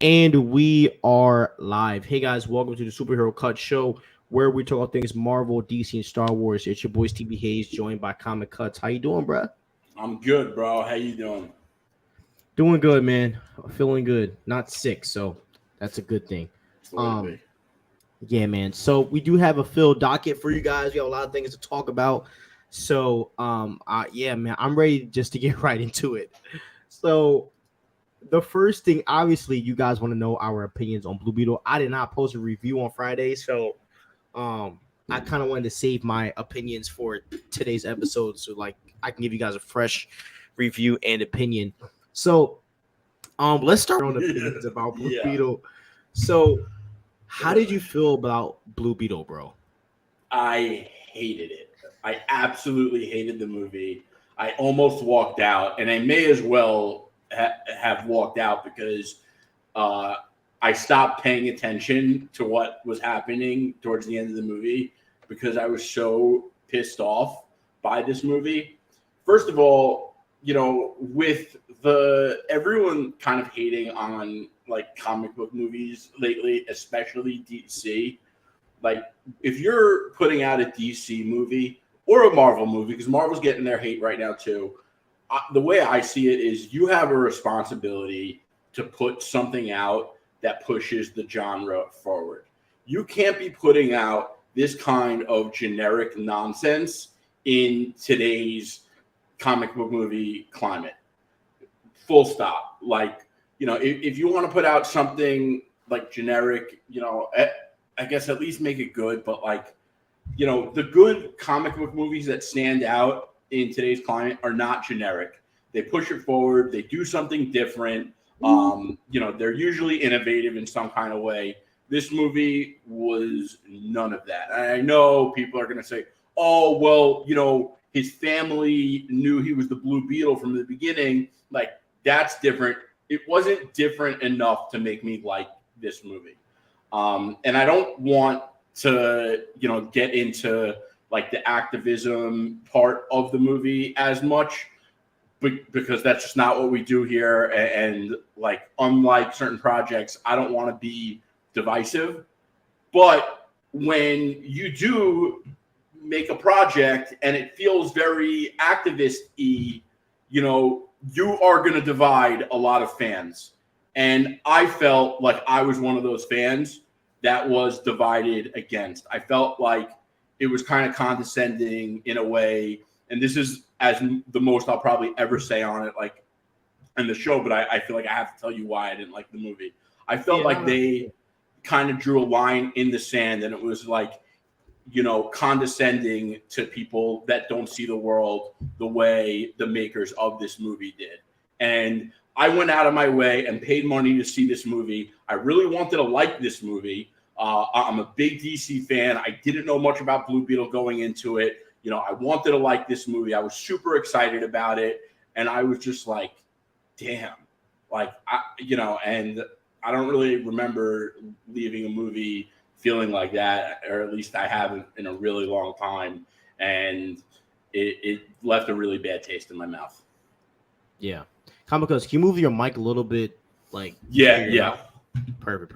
And we are live. Hey guys, welcome to the Superherocuts show where we talk about things Marvel, DC, and Star Wars. It's your boys TB Hayes, joined by Comic Cuts. How you doing, bruh? I'm good, bro. How you doing? Doing good, man. Feeling good. Not sick, so that's a good thing. It's the way to Um, be. yeah, man. So we do have a filled docket for you guys. We have a lot of things to talk about. So, yeah, man, I'm ready just to get right into it. So the first thing, obviously, you guys want to know our opinions on Blue Beetle. I did not post a review on Friday, so I kind of wanted to save my opinions for today's episode, so like I can give you guys a fresh review and opinion. So, let's start on opinions about Blue Yeah. Beetle. So, how did you feel about Blue Beetle, bro? I hated it. I absolutely hated the movie. I almost walked out, and I may as well have walked out because uh, I stopped paying attention to what was happening towards the end of the movie because I was so pissed off by this movie. First of all, with the everyone kind of hating on like comic book movies lately, especially DC, like if you're putting out a DC movie or a Marvel movie, because Marvel's getting their hate right now too, the way I see it is you have a responsibility to put something out that pushes the genre forward. You can't be putting out this kind of generic nonsense in today's comic book movie climate. Full stop. Like, if you want to put out something like generic, I guess at least make it good, but like, the good comic book movies that stand out in today's climate are not generic. They push it forward. They do something different. They're usually innovative in some kind of way. This movie was none of that. And I know people are going to say, "Oh, well, his family knew he was the Blue Beetle from the beginning." Like that's different. It wasn't different enough to make me like this movie. And I don't want to get into like the activism part of the movie as much because that's just not what we do here, and like unlike certain projects, I don't want to be divisive, but when you do make a project and it feels very activist-y, you are going to divide a lot of fans, and I felt like I was one of those fans that was divided against. I felt like it was kind of condescending in a way, and this is as the most I'll probably ever say on it, like in the show. But I feel like I have to tell you why I didn't like the movie. I felt like they kind of drew a line in the sand, and it was like, condescending to people that don't see the world the way the makers of this movie did. And I went out of my way and paid money to see this movie. I really wanted to like this movie. I'm a big DC fan. I didn't know much about Blue Beetle going into it. I wanted to like this movie. I was super excited about it. And I was just like, damn. Like, and I don't really remember leaving a movie feeling like that, or at least I haven't in a really long time. And it left a really bad taste in my mouth. Yeah, Kamikaze, can you move your mic a little bit? Like, Yeah. Perfect.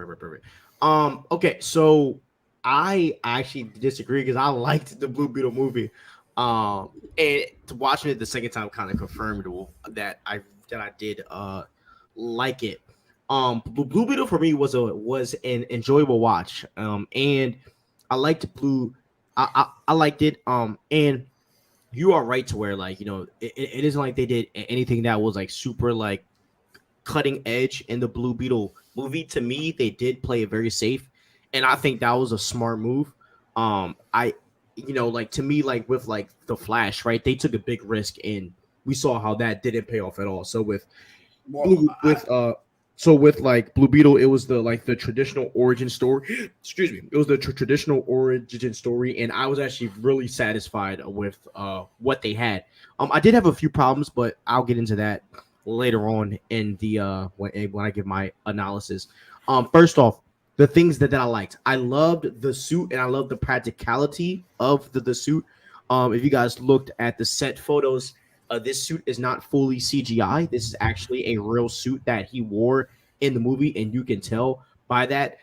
Okay, so I actually disagree because I liked the Blue Beetle movie. And watching it the second time kind of confirmed that I did like it. Blue Beetle for me was an enjoyable watch. And I liked Blue. I liked it. And you are right to where like it isn't like they did anything that was like super like cutting edge in the Blue Beetle movie. To me, they did play it very safe, and I think that was a smart move. I, like to me, like with like the Flash, right? They took a big risk, and we saw how that didn't pay off at all. So with Well, like Blue Beetle, it was the traditional origin story. Excuse me, it was the traditional origin story, and I was actually really satisfied with what they had. I did have a few problems, but I'll get into that later on in the when I give my analysis. First off, the things that I liked, I loved the suit and I loved the practicality of the suit. If you guys looked at the set photos, this suit is not fully CGI. This is actually a real suit that he wore in the movie, and you can tell by that.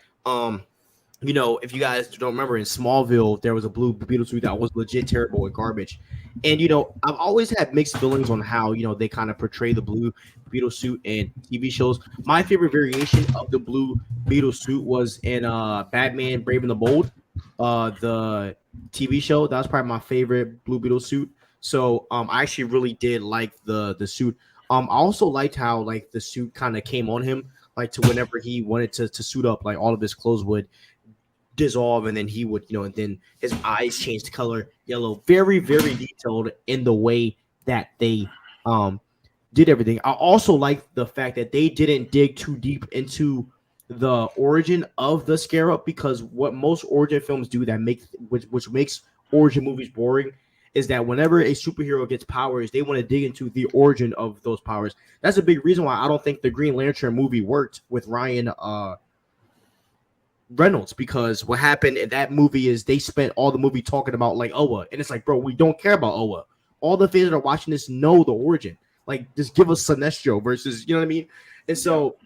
You know, if you guys don't remember, in Smallville, there was a Blue Beetle suit that was legit terrible and garbage. And you know, I've always had mixed feelings on how they kind of portray the Blue Beetle suit in TV shows. My favorite variation of the Blue Beetle suit was in Batman: Brave and the Bold, the TV show. That was probably my favorite Blue Beetle suit. So I actually really did like the suit. I also liked how like the suit kind of came on him, like to whenever he wanted to suit up, like all of his clothes would dissolve, and then he would, and then his eyes changed color yellow. Very, very detailed in the way that they did everything. I also like the fact that they didn't dig too deep into the origin of the scarab, because what most origin films do that makes which makes origin movies boring is that whenever a superhero gets powers, they want to dig into the origin of those powers. That's a big reason why I don't think the Green Lantern movie worked with Ryan Reynolds, because what happened in that movie is they spent all the movie talking about like Oa, and it's like, bro, we don't care about Oa. All the fans that are watching this know the origin. Like, just give us Sinestro versus, you know what I mean? And so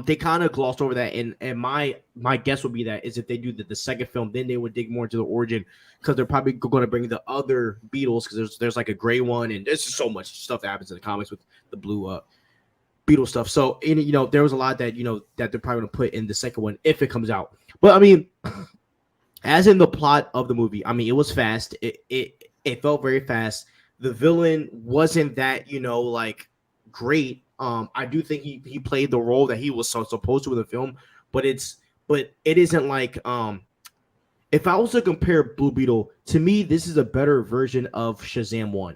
they kind of glossed over that, and my guess would be that is if they do the second film, then they would dig more into the origin, because they're probably going to bring the other Beetles, because there's like a gray one, and there's just so much stuff that happens in the comics with the blue Beetle stuff. So, there was a lot that that they're probably going to put in the second one if it comes out. But I mean, as in the plot of the movie, I mean, it was fast. It felt very fast. The villain wasn't that like great. I do think he played the role that he was supposed to in the film, but it isn't like if I was to compare Blue Beetle, to me this is a better version of Shazam 1.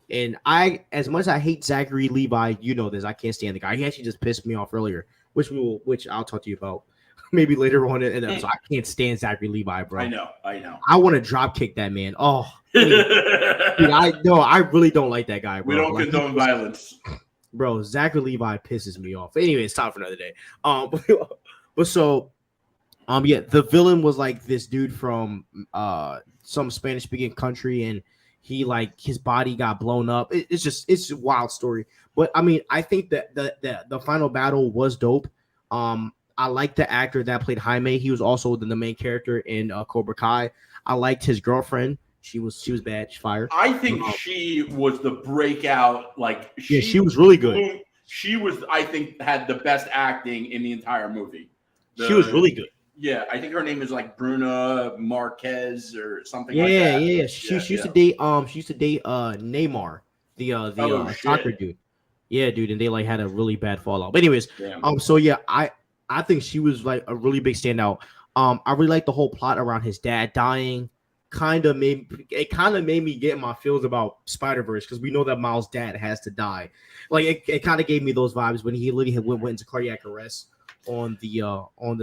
And as much as I hate Zachary Levi, this, I can't stand the guy. He actually just pissed me off earlier, which I'll talk to you about maybe later on in the episode. I can't stand Zachary Levi, bro. I know. I want to drop kick that man. Oh, dude, I really don't like that guy, bro. We don't condone violence. Bro, Zachary Levi pisses me off. Anyway, it's time for another day. But so, yeah, the villain was like this dude from some Spanish speaking country, and he like his body got blown up. It's a wild story. But I mean, I think that the final battle was dope. I like the actor that played Jaime. He was also the main character in Cobra Kai. I liked his girlfriend. She was bad. She fired. I think she was the breakout. Like, she was really good. She was, I think, had the best acting in the entire movie. She was really good. Yeah, I think her name is like Bruna Marquez or something like that. Yeah. She used to date Neymar, the soccer dude. Yeah, dude, and they like had a really bad fallout. But anyways, so yeah, I think she was like a really big standout. I really like the whole plot around his dad dying. Kind of made me get my feels about Spider-Verse, because we know that Miles' dad has to die. Like it kind of gave me those vibes when he literally went into cardiac arrest on the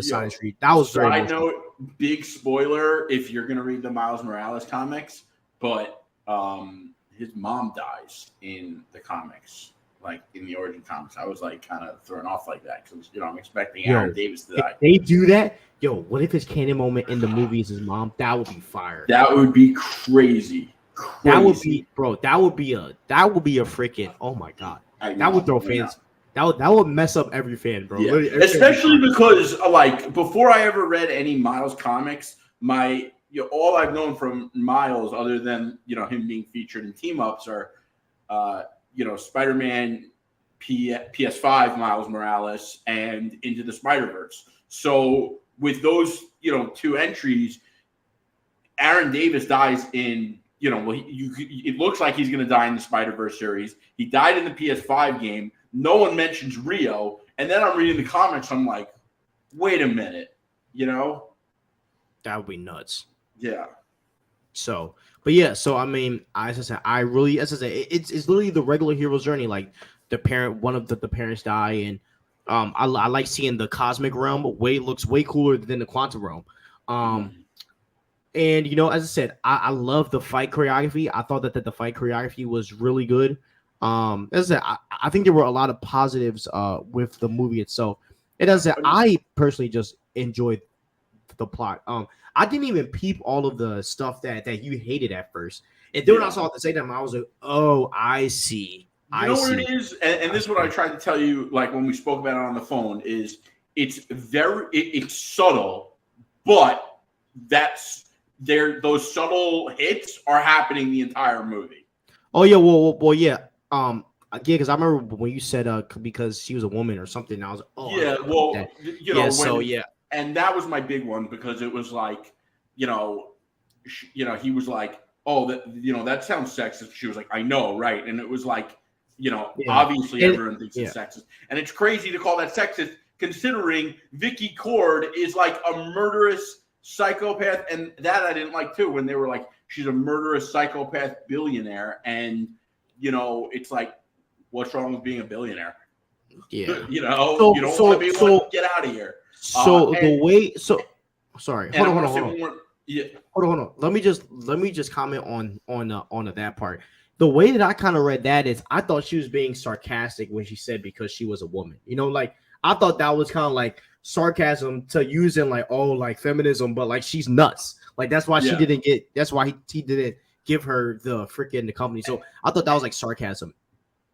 side of the street. That was very side note, big spoiler if you're gonna read the Miles Morales comics, but his mom dies in the comics, like in the origin comics. I was like kind of thrown off like that because I'm expecting Aaron Davis to die. If they do that, what if his canon moment in the movie is his mom? That would be fire. That would be crazy. That would be, bro. That would be a freaking, oh my god. That would throw fans. That would mess up every fan, bro. Yeah. Especially because, like, before I ever read any Miles comics, all I've known from Miles, other than him being featured in team ups, are Spider-Man, PS5 Miles Morales, and Into the Spider-Verse. So with those two entries, Aaron Davis dies in it looks like he's going to die in the Spider-Verse series. He died in the PS5 game. No one mentions Rio. And then I'm reading the comics. I'm like, wait a minute, That would be nuts. Yeah. So, but yeah, so I mean, as I said, it's literally the regular hero's journey. Like one of the parents die, and I like seeing the cosmic realm. Looks way cooler than the quantum realm. And as I said, I love the fight choreography. I thought that the fight choreography was really good. As I said, I think there were a lot of positives with the movie itself. And as I said, I personally just enjoyed the plot. I didn't even peep all of the stuff that you hated at first. And then when I saw it at the same time, I was like, oh, I see. You know what it is, and this is what I tried to tell you, like when we spoke about it on the phone, is it's it's subtle, but those subtle hits are happening the entire movie. Oh yeah, well, yeah. Yeah, because I remember when you said because she was a woman or something. And I was like, oh yeah, well, you know, so yeah, and that was my big one because it was like, you know, he was like, oh, that sounds sexist. She was like, I know, right? And it was like, obviously everyone thinks it's sexist, and it's crazy to call that sexist considering Vicky Cord is like a murderous psychopath, and that I didn't like too when they were like, she's a murderous psychopath billionaire, and it's like, what's wrong with being a billionaire? Yeah, you don't want to be one. Get out of here. Sorry, hold on. Yeah. Hold on. Let me just comment on that part. The way that I kind of read that is I thought she was being sarcastic when she said because she was a woman. Like I thought that was kind of like sarcasm to using like feminism, but like she's nuts. Like that's why she didn't get. That's why he didn't give her the company. So I thought that was like sarcasm.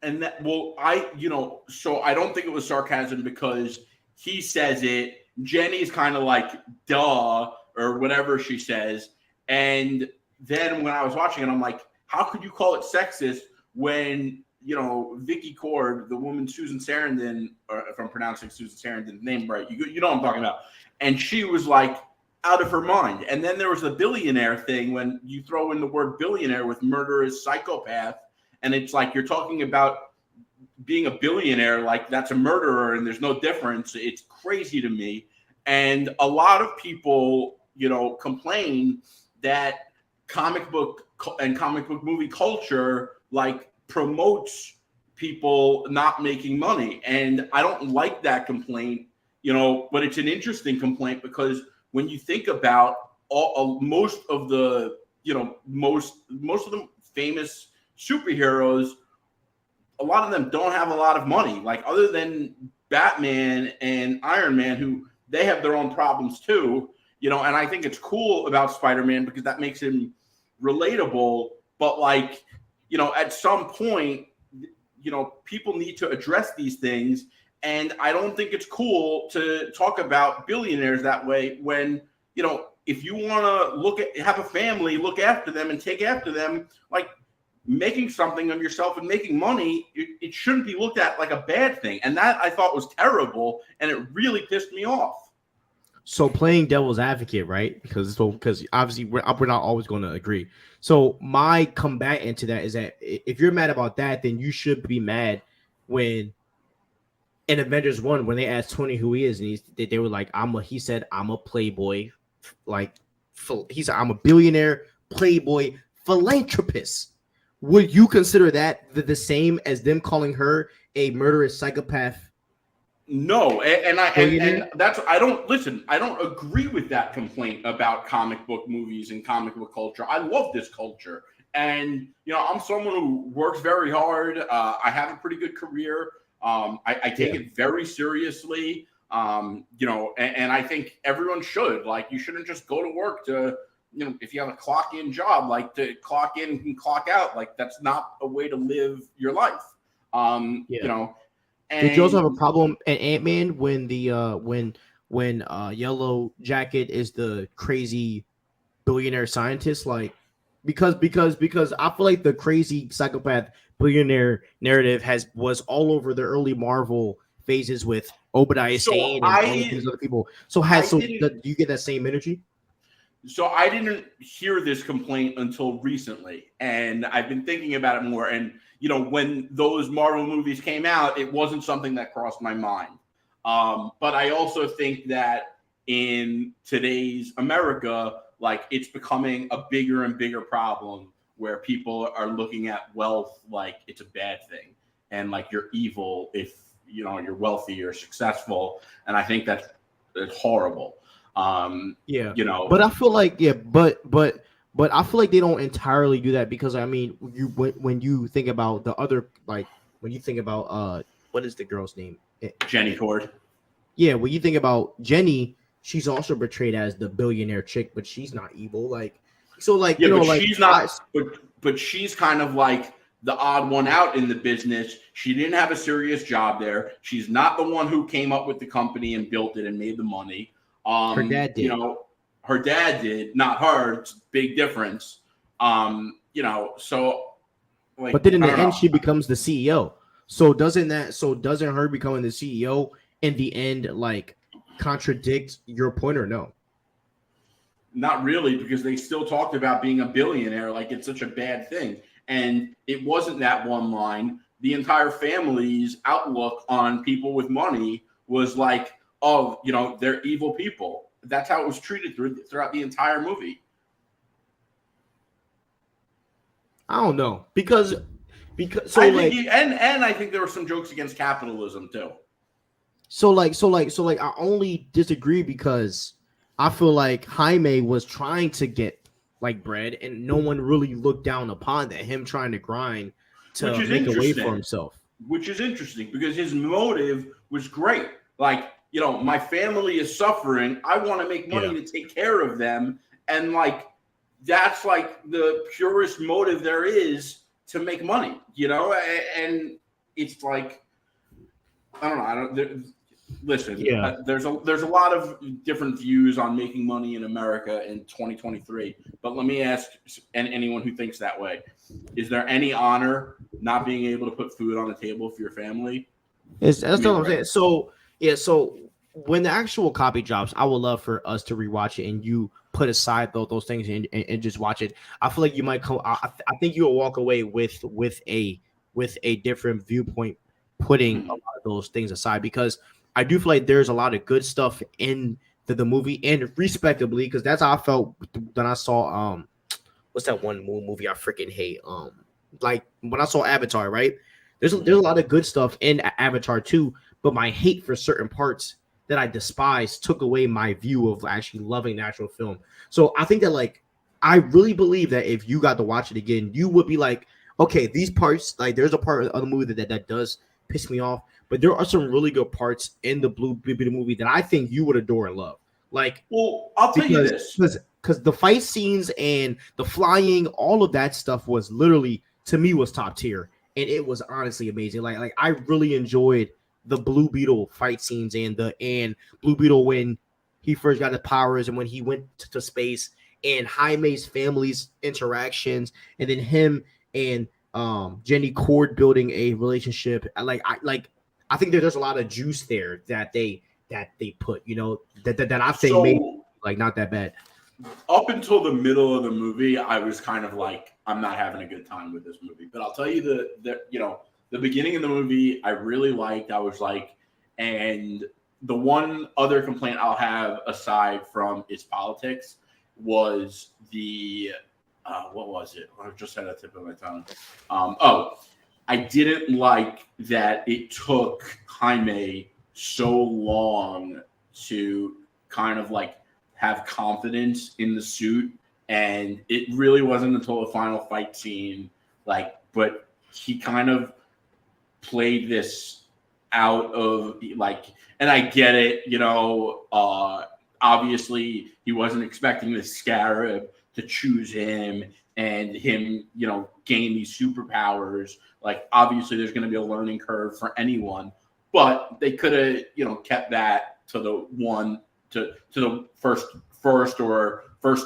And that, well, so I don't think it was sarcasm because he says it. Jenny's kind of like, duh, or whatever she says. And then when I was watching it, I'm like, how could you call it sexist when, Vicky Cord, the woman Susan Sarandon, or if I'm pronouncing Susan Sarandon's name right, you know what I'm talking about. And she was like out of her mind. And then there was the billionaire thing when you throw in the word billionaire with murderous psychopath. And it's like you're talking about being a billionaire, like that's a murderer and there's no difference. It's crazy to me. And a lot of people, complain that comic book and comic book movie culture like promotes people not making money. And I don't like that complaint, but it's an interesting complaint because when you think about most of the famous superheroes, a lot of them don't have a lot of money, like other than Batman and Iron Man, who they have their own problems too, and I think it's cool about Spider-Man because that makes him relatable. But like, at some point, people need to address these things. And I don't think it's cool to talk about billionaires that way when, if you want to have a family, look after them and take after them, like making something of yourself and making money, it shouldn't be looked at like a bad thing. And that I thought was terrible. And it really pissed me off. So playing devil's advocate, right? Because obviously we're not always going to agree. So my combatant to that is that if you're mad about that, then you should be mad when in Avengers 1, when they asked Tony who he is, and they were like, he said, I'm a playboy. Like, he said, I'm a billionaire, playboy, philanthropist. Would you consider that the same as them calling her a murderous psychopath? No, and that's I don't agree with that complaint about comic book movies and comic book culture. I love this culture, and I'm someone who works very hard. I have a pretty good career. I take it very seriously. And I think everyone should. Like, you shouldn't just go to work to, if you have a clock in job, like to clock in and clock out. Like, that's not a way to live your life. And did you also have a problem at Ant-Man when the when Yellow Jacket is the crazy billionaire scientist? Like, because I feel like the crazy psychopath billionaire narrative was all over the early Marvel phases with Obadiah Stane and all these other people. So do you get that same energy? So I didn't hear this complaint until recently, and I've been thinking about it more. And when those Marvel movies came out, it wasn't something that crossed my mind. But I also think that in today's America, like, it's becoming a bigger and bigger problem where people are looking at wealth like it's a bad thing, and like you're evil if you're wealthy or successful. And I think that's horrible. But I feel like but I feel like they don't entirely do that, because I mean, when you think about the other, like when you think about what is the girl's name? Jenny Cord. Yeah, when you think about Jenny, she's also portrayed as the billionaire chick, but she's not evil. Like, so like, she's not. But she's kind of like the odd one out in the business. She didn't have a serious job there. She's not the one who came up with the company and built it and made the money. Her dad did. You know, her dad did, not her. It's a big difference. You know, so like, but then in the end, she becomes the CEO. So doesn't her becoming the CEO in the end like contradict your point or no? Not really, because they still talked about being a billionaire like it's such a bad thing. And it wasn't that one line. The entire family's outlook on people with money was like, oh, you know, they're evil people. That's how it was treated throughout the entire movie. I don't know because so I think and I think there were some jokes against capitalism too. So I only disagree because I feel like Jaime was trying to get like bread, and no one really looked down upon that. Him trying to grind to make a way for himself, which is interesting because his motive was great. Like, you know, my family is suffering. I want to make money to take care of them, and like that's like the purest motive there is to make money. You know, and it's like I don't know. Listen, there's a lot of different views on making money in America in 2023. But let me ask anyone who thinks that way: is there any honor not being able to put food on the table for your family? That's what I'm saying. So so when the actual copy drops, I would love for us to rewatch it and you put aside those things and just watch it. I feel like you might come. I think you'll walk away with a different viewpoint, putting a lot of those things aside because I do feel like there's a lot of good stuff in the movie and respectably, because that's how I felt when I saw what's that one movie I freaking hate? Like when I saw Avatar, right? There's a lot of good stuff in Avatar too, but my hate for certain parts that I despise took away my view of actually loving the actual film. So I think that like I really believe that if you got to watch it again, you would be like, okay, these parts, like there's a part of the movie that does piss me off. But there are some really good parts in the Blue Beetle movie that I think you would adore and love. Like, well, I'll tell you this. Because the fight scenes and the flying, all of that stuff was literally, to me, was top tier. And it was honestly amazing. Like I really enjoyed the Blue Beetle fight scenes and Blue Beetle when he first got his powers and when he went to space and Jaime's family's interactions and then him and Jenny Cord building a relationship. I think there's a lot of juice there that they put, you know, that I think made like not that bad. Up until the middle of the movie, I was kind of like, I'm not having a good time with this movie. But I'll tell you the beginning of the movie I really liked. I was like, and the one other complaint I'll have aside from its politics was the what was it? I just had a tip of my tongue. I didn't like that it took Jaime so long to kind of like have confidence in the suit. And it really wasn't until the final fight scene, like, but he kind of played this out of like, and I get it, you know, obviously he wasn't expecting the scarab to choose him and him, you know, gain these superpowers. Like, obviously there's going to be a learning curve for anyone, but they could have, you know, kept that to the first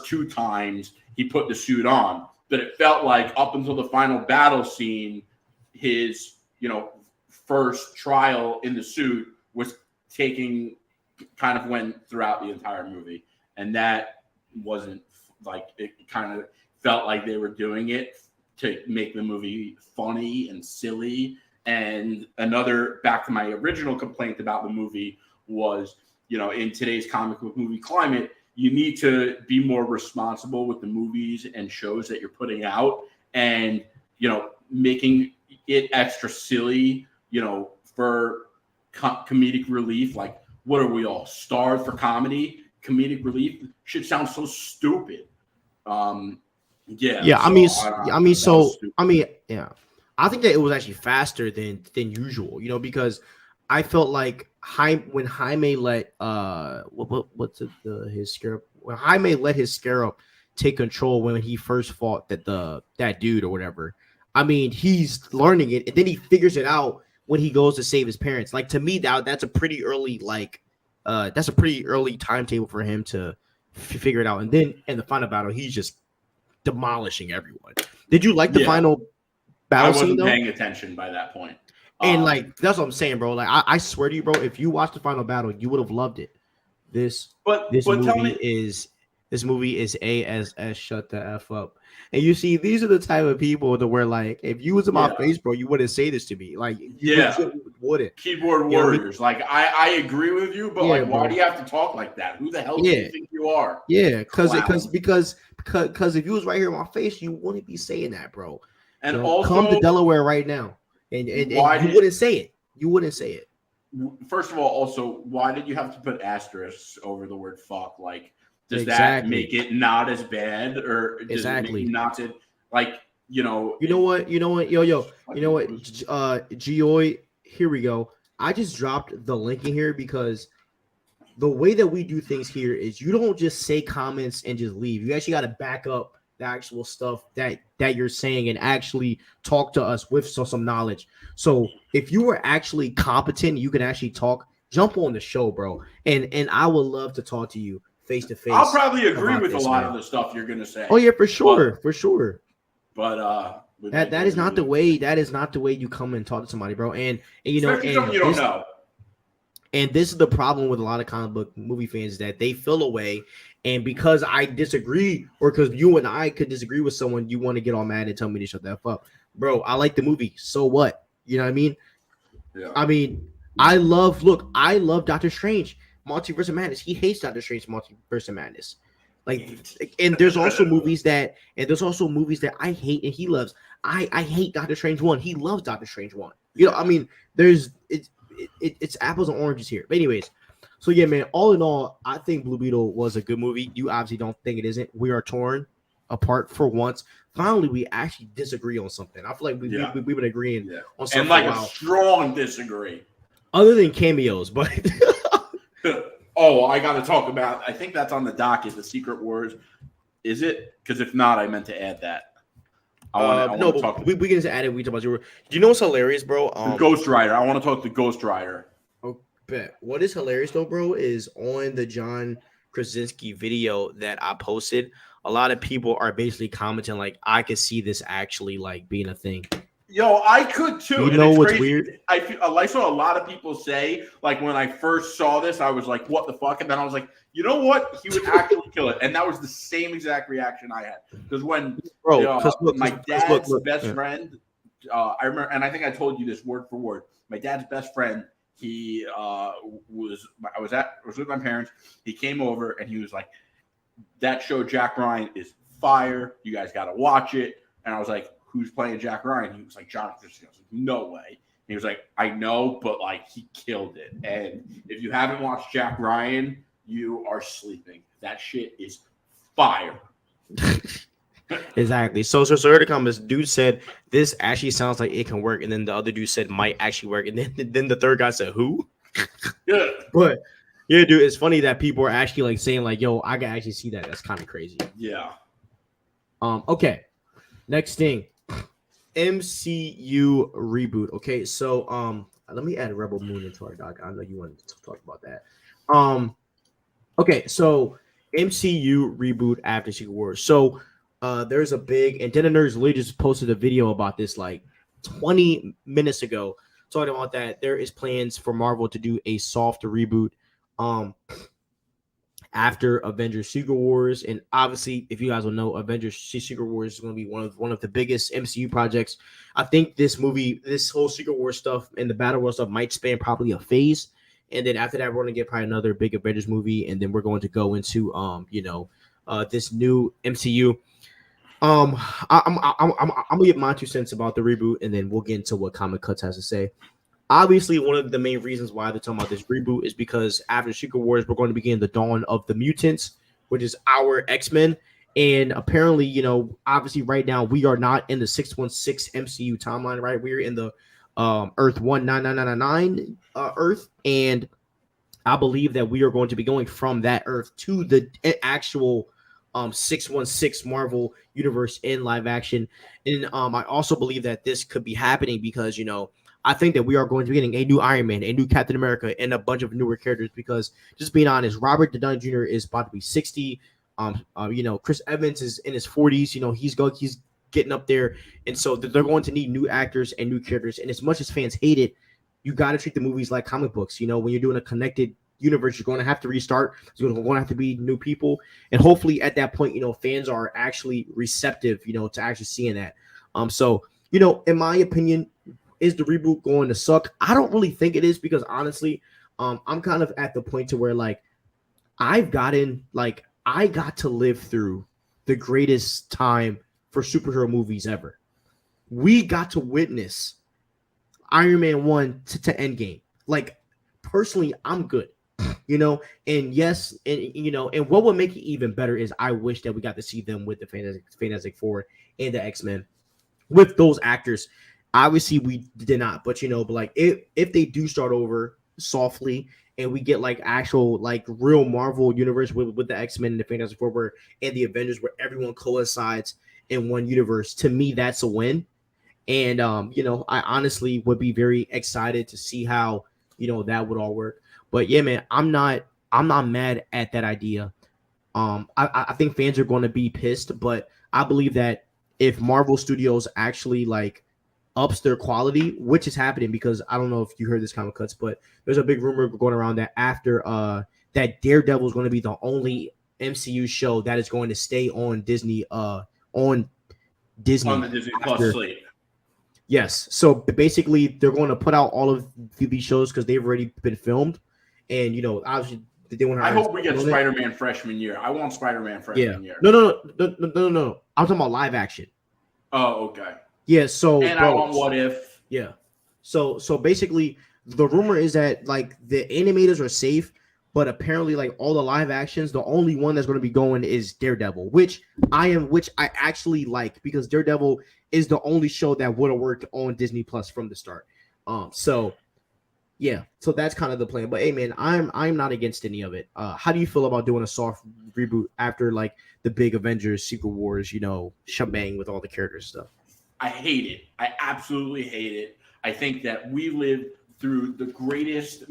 two times he put the suit on. But it felt like up until the final battle scene, his, you know, first trial in the suit was taking kind of went throughout the entire movie. And that wasn't like, it kind of felt like they were doing it to make the movie funny and silly. And another, back to my original complaint about the movie was, you know, in today's comic book movie climate, you need to be more responsible with the movies and shows that you're putting out and, you know, making it extra silly, you know, for comedic relief. Like, what are we all, starved for comedy? Comedic relief should sound so stupid. Yeah. I think that it was actually faster than usual, you know, because I felt like when Jaime let his scarab, when Jaime let his scarab take control when he first fought that dude or whatever, I mean, he's learning it, and then he figures it out when he goes to save his parents. Like to me, that's a pretty early that's a pretty early timetable for him to figure it out. And then in the final battle, he's just demolishing everyone. Did you like the final I battle scene wasn't though? paying attention by that point. And like that's what I'm saying, bro. Like I swear to you, bro, if you watched the final battle, you would have loved it. This movie is ASS shut the F up. And you see, these are the type of people that were like, if you was in my face, bro, you wouldn't say this to me. Like, you wouldn't. Keyboard warriors. Like, I agree with you, but like, why do you have to talk like that? Who the hell do you think you are? Yeah, because if you was right here in my face, you wouldn't be saying that, bro. And also, come to Delaware right now, and you wouldn't say it. You wouldn't say it. First of all, also, why did you have to put asterisks over the word fuck? Like, does that make it not as bad, or does it make not to, like, you know what, Gioy, here we go. I just dropped the link in here because the way that we do things here is you don't just say comments and just leave. You actually got to back up the actual stuff that you're saying and actually talk to us with some knowledge. So if you were actually competent, you can actually talk, jump on the show, bro. And I would love to talk to you face to face. I'll probably agree with a lot of the stuff you're gonna say. Oh yeah, for sure. But that is not the way. That is not the way you come and talk to somebody, bro. And you know, and you don't know. And this is the problem with a lot of comic book movie fans, that they feel away. And because I disagree, or because you and I could disagree with someone, you want to get all mad and tell me to shut that up, bro. I like the movie. So what? You know what I mean? Yeah. I mean, I love Doctor Strange, Multiverse of Madness. He hates Doctor Strange, Multiverse of Madness. Like, and there's also movies that I hate and he loves. I hate Doctor Strange 1. He loves Doctor Strange 1. You know, I mean, it's apples and oranges here. But anyways, so yeah, man, all in all, I think Blue Beetle was a good movie. You obviously don't think it isn't. We are torn apart for once. Finally, we actually disagree on something. I feel like we've been agreeing on something. And like a strong disagree. Other than cameos, but oh, I got to talk about, I think that's on the docket, the Secret Wars. Is it? Because if not, I meant to add that. We can just add it. We talk about do you know what's hilarious, bro? The Ghost Rider. I want to talk to Ghost Rider. Oh, bet. What is hilarious though, bro, is on the John Krasinski video that I posted, a lot of people are basically commenting like, I could see this actually like being a thing. Yo, I could too. You know what's weird? I saw a lot of people say, like, when I first saw this, I was like, what the fuck? And then I was like, you know what? He would actually kill it. And that was the same exact reaction I had. Because when my dad's best friend, I remember, and I think I told you this word for word, my dad's best friend, he I was with my parents. He came over and he was like, that show Jack Ryan is fire. You guys got to watch it. And I was like, who's playing Jack Ryan? He was like, John Krasinski. I was like, no way. And he was like, I know, but like he killed it. And if you haven't watched Jack Ryan, you are sleeping. That shit is fire. Exactly. So here to come, this dude said this actually sounds like it can work, and then the other dude said might actually work, and then the third guy said who? Yeah. But yeah, dude, it's funny that people are actually like saying like, yo, I can actually see that. That's kind of crazy. Yeah. Okay. Next thing. MCU reboot. Okay, so let me add Rebel Moon into our doc. I know you wanted to talk about that. Okay, so MCU reboot after Secret Wars. So there's a big, and Den of Nerds literally just posted a video about this like 20 minutes ago, talking about that there is plans for Marvel to do a soft reboot after Avengers Secret Wars. And obviously, if you guys will know, Avengers Secret Wars is going to be one of the biggest MCU projects. I think this whole Secret Wars stuff and the Battle World stuff might span probably a phase. And then after that, we're going to get probably another big Avengers movie. And then we're going to go into, this new MCU. I'm gonna get my 2 cents about the reboot, and then we'll get into what Comic Cuts has to say. Obviously, one of the main reasons why they're talking about this reboot is because after Secret Wars, we're going to begin the dawn of the mutants, which is our X-Men. And apparently, obviously right now we are not in the 616 MCU timeline, right? We're in the Earth 19999 Earth. And I believe that we are going to be going from that Earth to the actual 616 Marvel universe in live action. And I also believe that this could be happening because, I think that we are going to be getting a new Iron Man, a new Captain America, and a bunch of newer characters. Because just being honest, Robert Downey Jr. is about to be 60. Chris Evans is in his 40s. He's getting up there, and so they're going to need new actors and new characters. And as much as fans hate it, you got to treat the movies like comic books. When you're doing a connected universe, you're going to have to restart. There's going to have to be new people, and hopefully at that point, fans are actually receptive, to actually seeing that. So in my opinion, is the reboot going to suck? I don't really think it is because honestly, I'm kind of at the point to where like I got to live through the greatest time for superhero movies ever. We got to witness Iron Man 1 to Endgame. Like personally, I'm good. And yes, and what would make it even better is I wish that we got to see them with the Fantastic Four and the X-Men with those actors. Obviously, we did not, but but like if they do start over softly and we get like actual like real Marvel universe with the X-Men and the Fantastic Four and the Avengers where everyone coincides in one universe, to me that's a win. And I honestly would be very excited to see how that would all work. But yeah, man, I'm not mad at that idea. I think fans are going to be pissed, but I believe that if Marvel Studios actually like ups their quality, which is happening because I don't know if you heard this comic cuts, but there's a big rumor going around that after that Daredevil is going to be the only MCU show that is going to stay on Disney on the Disney Plus slate. Yes, so basically they're going to put out all of these shows because they've already been filmed, and obviously they want to. I hope we get Spider-Man freshman year. I want Spider-Man freshman year. No. I'm talking about live action. Oh, okay. Yeah, so and I want What If. Yeah, so basically the rumor is that like the animators are safe, but apparently like all the live actions, the only one that's going to be going is Daredevil, which I actually like because Daredevil is the only show that would have worked on Disney Plus from the start. So that's kind of the plan. But hey, man, I'm not against any of it. How do you feel about doing a soft reboot after like the big Avengers Secret Wars, shebang with all the characters stuff? I hate it. I absolutely hate it. I think that we lived through the greatest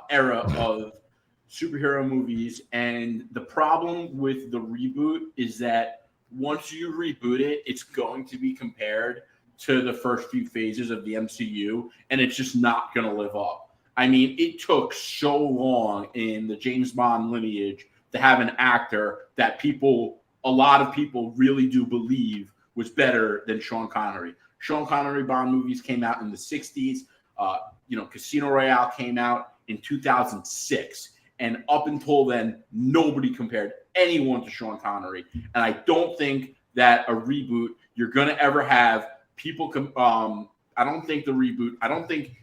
era of superhero movies, and the problem with the reboot is that once you reboot it, it's going to be compared to the first few phases of the MCU, and it's just not going to live up. I mean, it took so long in the James Bond lineage to have an actor that a lot of people really do believe was better than Sean Connery. Sean Connery Bond movies came out in the 60s. Casino Royale came out in 2006. And up until then, nobody compared anyone to Sean Connery. And I don't think that a reboot, you're going to ever have people I don't think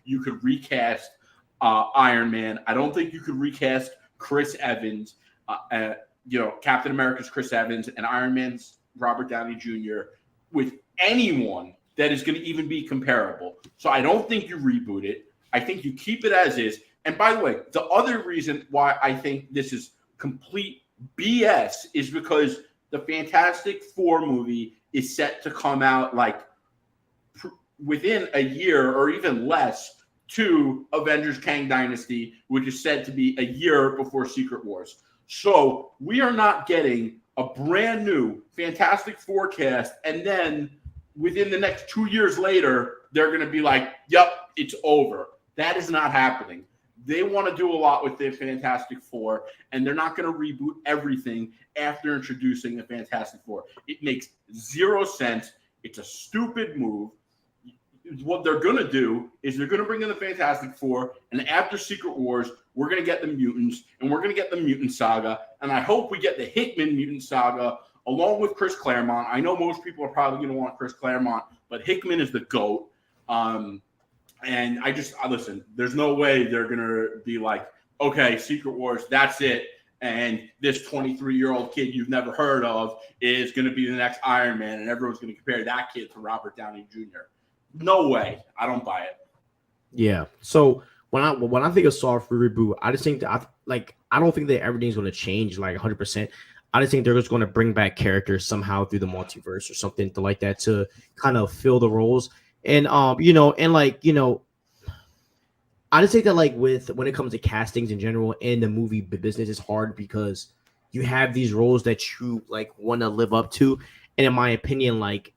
you could recast Iron Man. I don't think you could recast Chris Evans, Captain America's Chris Evans and Iron Man's Robert Downey Jr. with anyone that is going to even be comparable. So I don't think you reboot it. I think you keep it as is. And by the way, the other reason why I think this is complete BS is because the Fantastic Four movie is set to come out like within a year or even less to Avengers Kang Dynasty, which is said to be a year before Secret Wars. So we are not getting a brand new Fantastic Four cast, and then within the next 2 years later, they're going to be like, yep, it's over. That is not happening. They want to do a lot with the Fantastic Four, and they're not going to reboot everything after introducing the Fantastic Four. It makes zero sense. It's a stupid move. What they're going to do is they're going to bring in the Fantastic Four, and after Secret Wars, we're going to get the mutants, and we're going to get the mutant saga, and I hope we get the Hickman mutant saga along with Chris Claremont. I know most people are probably going to want Chris Claremont, but Hickman is the GOAT. And listen, there's no way they're going to be like, okay, Secret Wars, that's it. And this 23-year-old kid you've never heard of is going to be the next Iron Man, and everyone's going to compare that kid to Robert Downey Jr. No way. I don't buy it. Yeah. So when I think of soft reboot, I just think that I don't think that everything's going to change like 100%. I just think they're just going to bring back characters somehow through the multiverse or something like that to kind of fill the roles. And and I just think that like with when it comes to castings in general in the movie business, it's hard because you have these roles that you like want to live up to. And in my opinion, like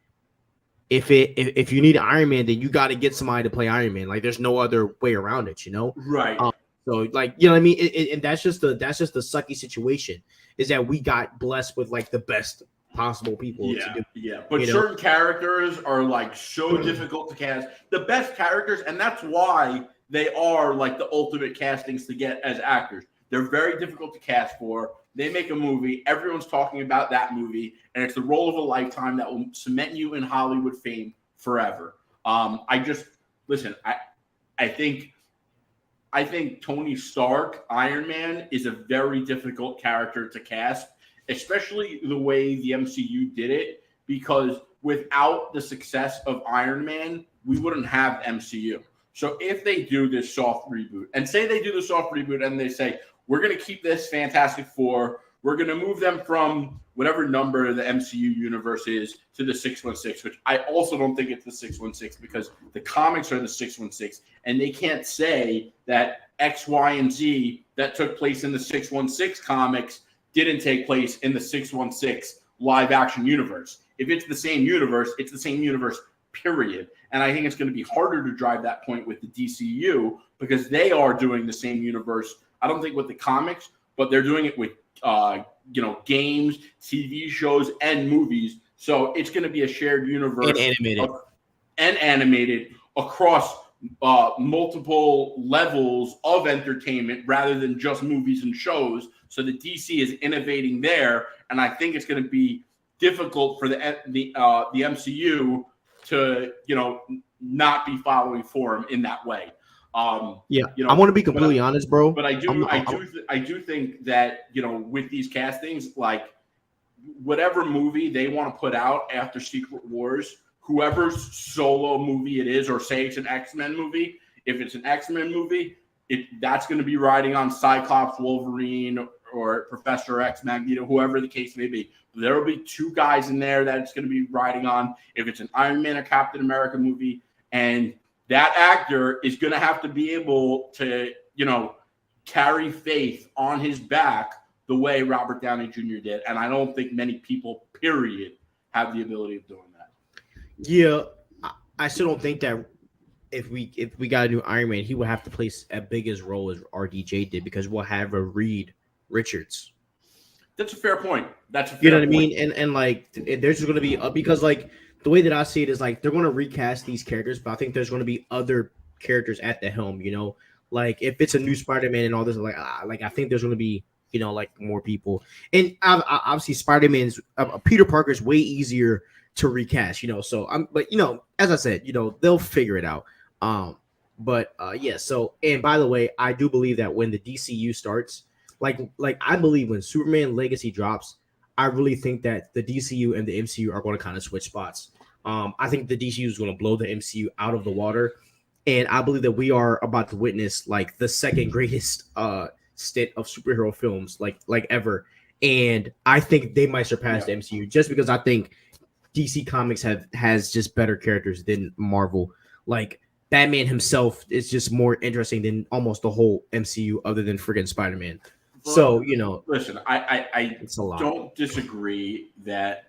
if you need Iron Man, then you got to get somebody to play Iron Man. Like there's no other way around it, you know. Right. So like you know what I mean, and that's just the sucky situation is that we got blessed with like the best possible people to Yeah, do. yeah. But You know, certain characters are like so difficult to cast. The best characters, and that's why they are like the ultimate castings to get as actors. They're very difficult to cast for. They make a movie, everyone's talking about that movie, and it's the role of a lifetime that will cement you in Hollywood fame forever. I just listen, I think Tony Stark, Iron Man, is a very difficult character to cast, especially the way the MCU did it, because without the success of Iron Man, we wouldn't have MCU. So if they do this soft reboot, and say they do the soft reboot and they say, we're going to keep this Fantastic Four, we're going to move them from whatever number the MCU universe is to the 616, which I also don't think it's the 616 because the comics are the 616, and they can't say that X, Y, and Z that took place in the 616 comics didn't take place in the 616 live action universe. If it's the same universe, it's the same universe, period. And I think it's going to be harder to drive that point with the DCU because they are doing the same universe. I don't think with the comics, but they're doing it with games, TV shows, and movies. So it's going to be a shared universe and animated across multiple levels of entertainment rather than just movies and shows. So the DC is innovating there, and I think it's going to be difficult for the MCU to not be following form in that way. I want to be completely honest, bro. But I do think that with these castings, like whatever movie they want to put out after Secret Wars, whoever's solo movie it is, or say it's an X-Men movie, if it's an X-Men movie, that's going to be riding on Cyclops, Wolverine, or Professor X, Magneto, whoever the case may be. There will be two guys in there that it's going to be riding on. If it's an Iron Man or Captain America movie, and that actor is going to have to be able to, carry faith on his back the way Robert Downey Jr. did. And I don't think many people, period, have the ability of doing that. Yeah, I still don't think that if we got a new Iron Man, he would have to play as big as role as RDJ did because we'll have a Reed Richards. That's a fair point. That's a fair you know what point. I mean? And like there's just going to be because like the way that I see it is like they're going to recast these characters, but I think there's going to be other characters at the helm. Like if it's a new Spider-Man and all this, like I think there's going to be like more people. And obviously Spider-Man's Peter Parker's way easier to recast. So but as I said, they'll figure it out. Yeah. So and by the way, I do believe that when the DCU starts. Like I believe when Superman Legacy drops, I really think that the DCU and the MCU are going to kind of switch spots. I think the DCU is going to blow the MCU out of the water, and I believe that we are about to witness like the second greatest stint of superhero films like ever. And I think they might surpass the MCU just because I think DC Comics has just better characters than Marvel. Like Batman himself is just more interesting than almost the whole MCU, other than friggin' Spider-Man. So listen, I don't disagree that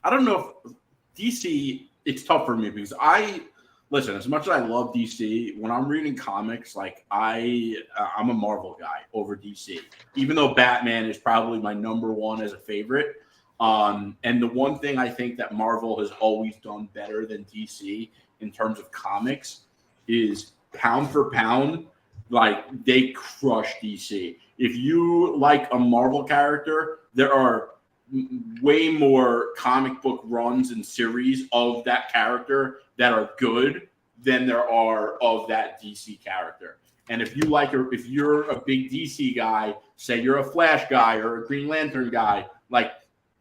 I don't know if DC. It's tough for me because as much as I love DC, when I'm reading comics, like I'm a Marvel guy over DC, even though Batman is probably my number one as a favorite. And the one thing I think that Marvel has always done better than DC in terms of comics is pound for pound, like they crush DC. If you like a Marvel character, there are way more comic book runs and series of that character that are good than there are of that DC character. And if you're a big DC guy, say you're a Flash guy or a Green Lantern guy, like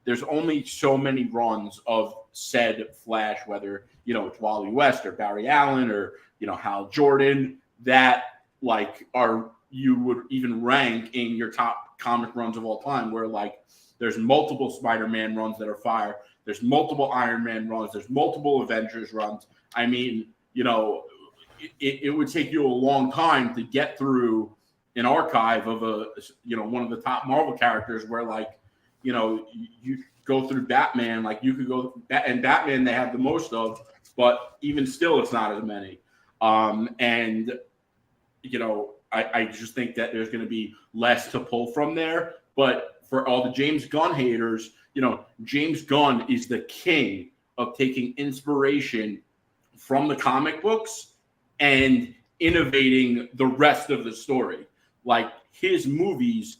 there's only so many runs of said Flash, whether it's Wally West or Barry Allen or Hal Jordan, that like you would even rank in your top comic runs of all time, where like There's multiple Spider-Man runs that are fire. There's multiple Iron Man runs. There's multiple Avengers runs. I mean, you know, it would take you a long time to get through an archive of one of the top Marvel characters where, like, you know, you go through Batman, like you could go, and Batman they have the most of, but even still it's not as many. And, you know, I just think that there's going to be less to pull from there. But for all the James Gunn haters, you know, James Gunn is the king of taking inspiration from the comic books and innovating the rest of the story. Like his movies,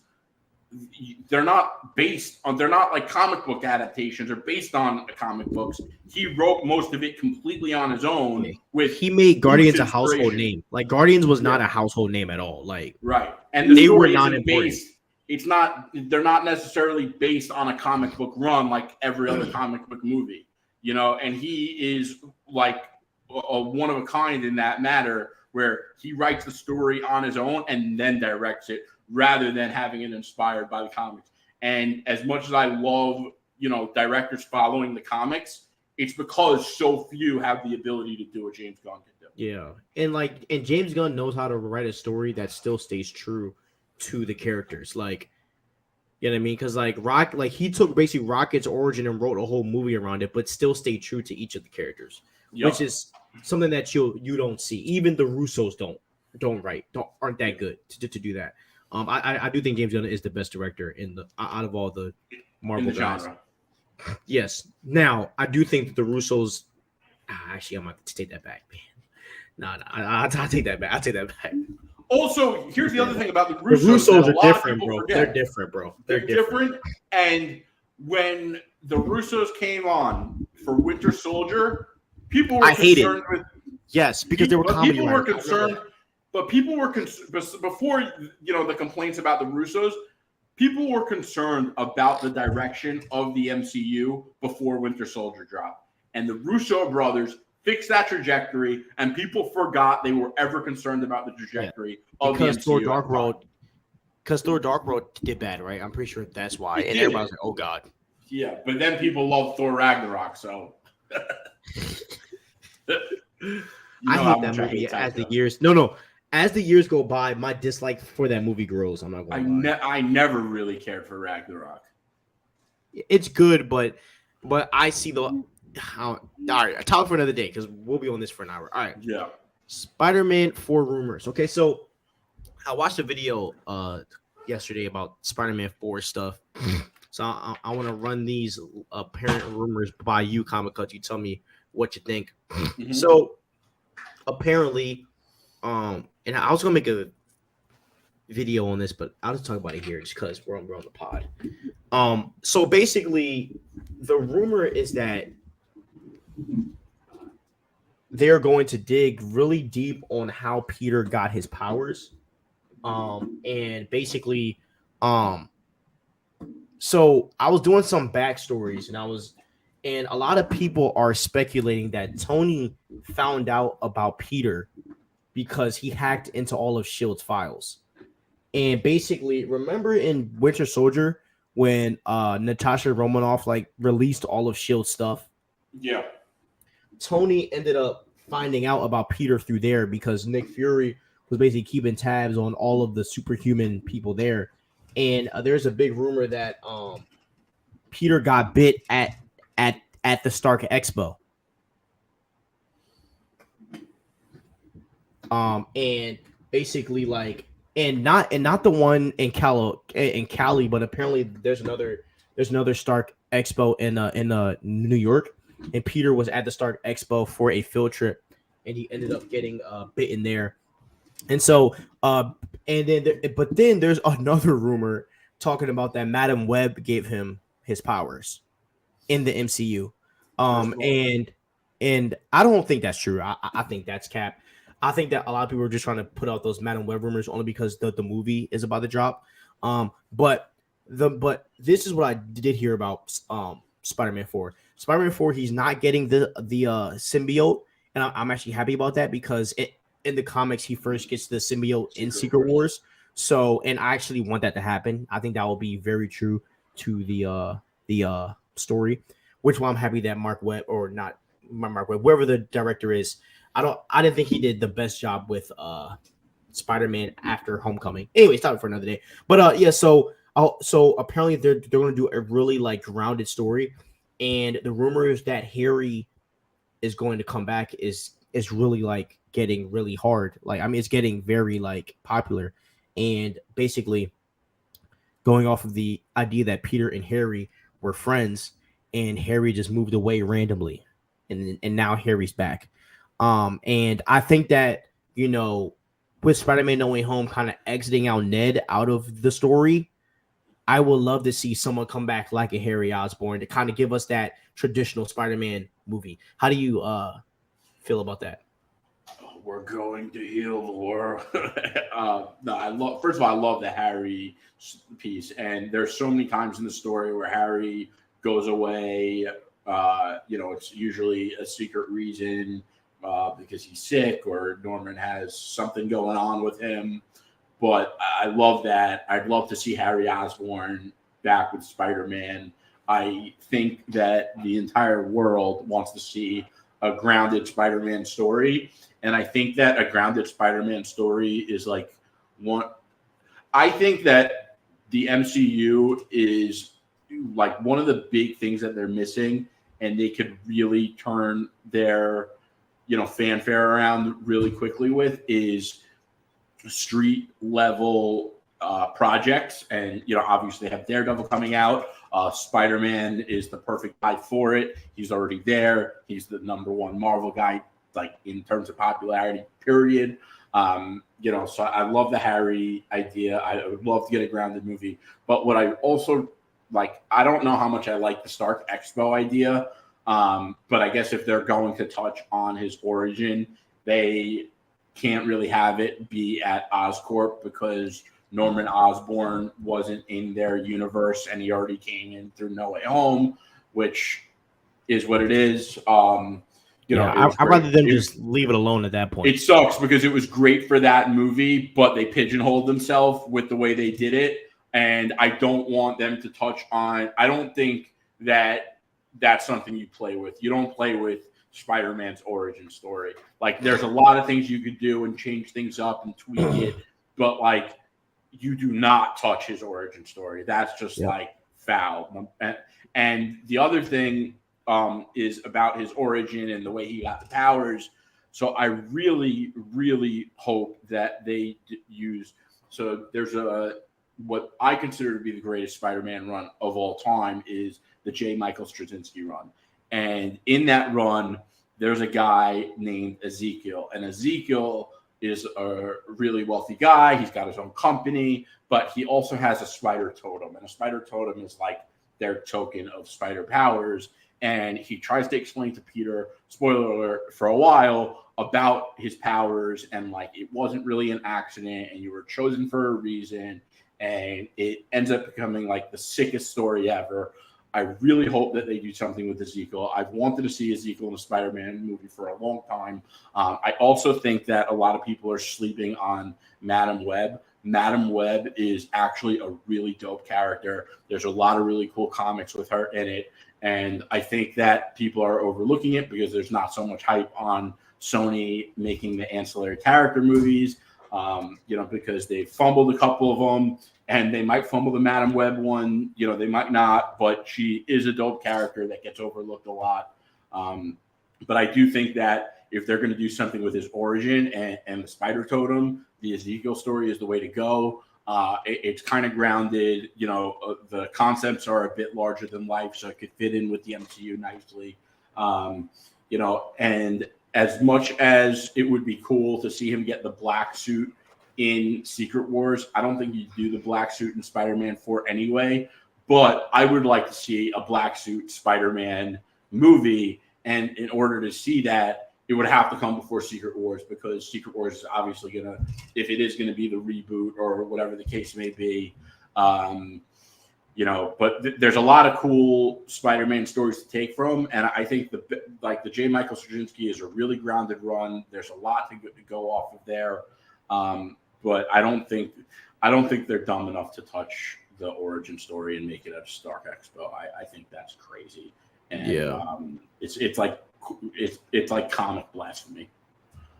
they're not like comic book adaptations. They're based on comic books. He wrote most of it completely on his own. He made Guardians a household name. Like Guardians was not a household name at all. Like right, and the they story were not isn't based. It's not. They're not necessarily based on a comic book run like every other comic book movie. You know, and he is like a one of a kind in that matter, where he writes the story on his own and then directs it, rather than having it inspired by the comics. And as much as I love, you know, directors following the comics, it's because so few have the ability to do what James Gunn can do. Yeah. And James Gunn knows how to write a story that still stays true to the characters. Like, you know what I mean? Because like he took basically Rocket's origin and wrote a whole movie around it, but still stayed true to each of the characters, which is something that you don't see. Even the Russos aren't that good to do that. I do think James Gunn is the best director out of all the Marvel guys. Genre. Yes. Now I do think that the Russos. Actually, I'm going to take that back, man. No, I'll take that back. I'll take that back. Also, here's the other thing about the Russos. The Russos are different, bro. They're different, bro. They're different. And when the Russos came on for Winter Soldier, people were concerned with. Yes, because they were comedy. People were concerned. But people were before, you know, the complaints about the Russos, people were concerned about the direction of the MCU before Winter Soldier dropped. And the Russo brothers fixed that trajectory, and people forgot they were ever concerned about the trajectory of the MCU. Because Thor Dark World did bad, right? I'm pretty sure that's why. And everybody was like, oh, God. Yeah, but then people love Thor Ragnarok, so. I hate that movie as the years. No. As the years go by, my dislike for that movie grows. I'm not going to lie. I never really cared for Ragnarok. It's good, but I see all right, I'll talk for another day because we'll be on this for an hour. All right. Yeah. Spider-Man 4 rumors. Okay, so I watched a video yesterday about Spider-Man 4 stuff. So I want to run these apparent rumors by you, Comic Cuts. You tell me what you think. Mm-hmm. So apparently, and I was gonna make a video on this, but I'll just talk about it here just because we're on the pod. So basically, the rumor is that they're going to dig really deep on how Peter got his powers. And basically, so I was doing some backstories, and a lot of people are speculating that Tony found out about Peter because he hacked into all of S.H.I.E.L.D.'s files. And basically, remember in Winter Soldier when Natasha Romanoff released all of S.H.I.E.L.D. stuff? Yeah. Tony ended up finding out about Peter through there because Nick Fury was basically keeping tabs on all of the superhuman people there. And there's a big rumor that Peter got bit at the Stark Expo. And basically and not the one in Cali, but apparently there's another Stark Expo in New York, and Peter was at the Stark Expo for a field trip, and he ended up getting bitten there. And so but then there's another rumor talking about that Madam Web gave him his powers in the MCU. And I don't think that's true. I think that's cap. I think that a lot of people are just trying to put out those Madam Web rumors only because the movie is about to drop. But this is what I did hear about Spider-Man 4. Spider-Man 4, he's not getting the symbiote, and I'm actually happy about that because in the comics he first gets the symbiote in Secret Wars. So, and I actually want that to happen. I think that will be very true. to the story, which one I'm happy that Mark Webb, or not Mark Webb, whoever the director is, I didn't think he did the best job with Spider-Man after Homecoming. Anyway, it's time for another day. But yeah, so apparently they're going to do a really like grounded story, and the rumor is that Harry is going to come back is really like getting really hard. Like I mean, it's getting very like popular, and basically going off of the idea that Peter and Harry were friends, and Harry just moved away randomly, and now Harry's back. And I think that with Spider-Man No Way Home kind of exiting out Ned out of the story, I would love to see someone come back like a Harry Osborn to kind of give us that traditional Spider-Man movie. How do you feel about that? We're going to heal the world. No, I love. First of all, I love the Harry piece, and there's so many times in the story where Harry goes away. It's usually a secret reason because he's sick or Norman has something going on with him. But I love that. I'd love to see Harry Osborn back with Spider-Man. I think that the entire world wants to see a grounded Spider-Man story. And I think that a grounded Spider-Man story is like one. I think that the MCU is like one of the big things that they're missing, and they could really turn their, fanfare around really quickly with is street level projects. And obviously they have Daredevil coming out. Spider-Man is the perfect guy for it. He's already there. He's the number one Marvel guy, like in terms of popularity, period. So I love the Harry idea. I would love to get a grounded movie. But what I also like, I don't know how much I like the Stark Expo idea. But I guess if they're going to touch on his origin, they can't really have it be at Oscorp because Norman Osborn wasn't in their universe and he already came in through No Way Home, which is what it is. I'd rather them just leave it alone at that point. It sucks because it was great for that movie, but they pigeonholed themselves with the way they did it. And I don't want them to touch on, I don't think that that's something you play with. You don't play with Spider-Man's origin story. Like there's a lot of things you could do and change things up and tweak it, but like you do not touch his origin story. That's just like foul. And the other thing is about his origin and the way he got the powers. So I really, really hope that they use. So there's what I consider to be the greatest Spider-Man run of all time is the J. Michael Straczynski run. And in that run, there's a guy named Ezekiel. And Ezekiel is a really wealthy guy. He's got his own company, but he also has a spider totem. And a spider totem is like their token of spider powers. And he tries to explain to Peter, spoiler alert, for a while about his powers. And like it wasn't really an accident and you were chosen for a reason. And it ends up becoming like the sickest story ever. I really hope that they do something with Ezekiel. I've wanted to see Ezekiel in a Spider-Man movie for a long time. I also think that a lot of people are sleeping on Madam Web. Madam Web is actually a really dope character. There's a lot of really cool comics with her in it. And I think that people are overlooking it because there's not so much hype on Sony making the ancillary character movies, because they fumbled a couple of them. And they might fumble the Madam Web one, they might not, but she is a dope character that gets overlooked a lot. But I do think that if they're going to do something with his origin and the spider totem, the Ezekiel story is the way to go. It's kind of grounded, the concepts are a bit larger than life, so it could fit in with the MCU nicely. And as much as it would be cool to see him get the black suit in Secret Wars, I don't think you do the black suit in Spider-Man 4 anyway, but I would like to see a black suit Spider-Man movie. And in order to see that, it would have to come before Secret Wars because Secret Wars is obviously going to, if it is going to be the reboot or whatever the case may be, but there's a lot of cool Spider-Man stories to take from. And I think the J. Michael Straczynski is a really grounded run. There's a lot to go off of there. But I don't think they're dumb enough to touch the origin story and make it a Stark Expo. I think that's crazy, and it's like comic blasphemy.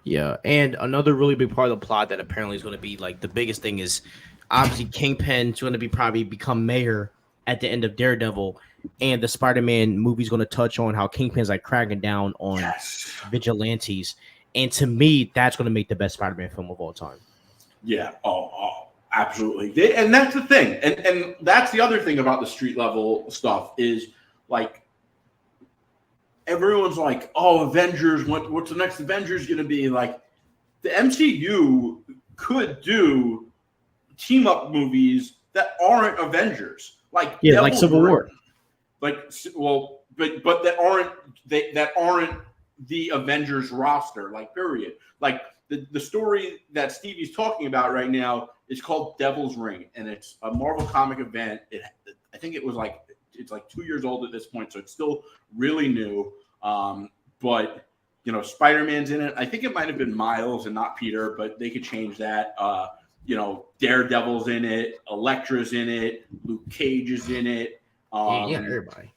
Yeah, and another really big part of the plot that apparently is going to be like the biggest thing is obviously Kingpin's going to be probably become mayor at the end of Daredevil, and the Spider-Man movie is going to touch on how Kingpin's like cracking down on vigilantes, and to me, that's going to make the best Spider-Man film of all time. Yeah, absolutely, and that's the thing, and that's the other thing about the street level stuff is like. Everyone's like, "Oh, Avengers! What's the next Avengers going to be?" Like, the MCU could do team up movies that aren't Avengers, like like Civil War, but that aren't the Avengers roster, like period. Like the story that Stevie's talking about right now is called Devil's Ring, and it's a Marvel comic event. I think it was like. It's like 2 years old at this point, so it's still really new. But Spider-Man's in it. I think it might have been Miles and not Peter, but they could change that. Daredevil's in it, Elektra's in it, Luke Cage is in it. Everybody.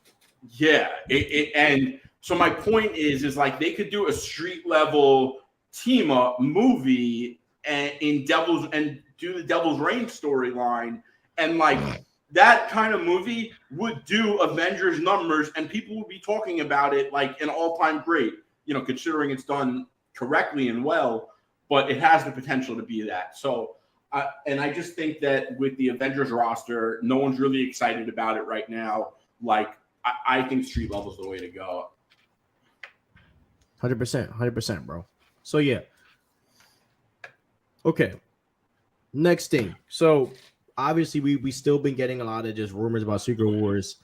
Yeah, and so my point is like they could do a street level team up movie and do the Devil's Reign storyline and like. That kind of movie would do Avengers numbers, and people would be talking about it like an all-time great. Considering it's done correctly and well, but it has the potential to be that. So, I just think that with the Avengers roster, no one's really excited about it right now. Like, I think street level is the way to go. 100%, bro. So yeah. Okay. Next thing. So. Obviously, we still been getting a lot of just rumors about Secret Wars.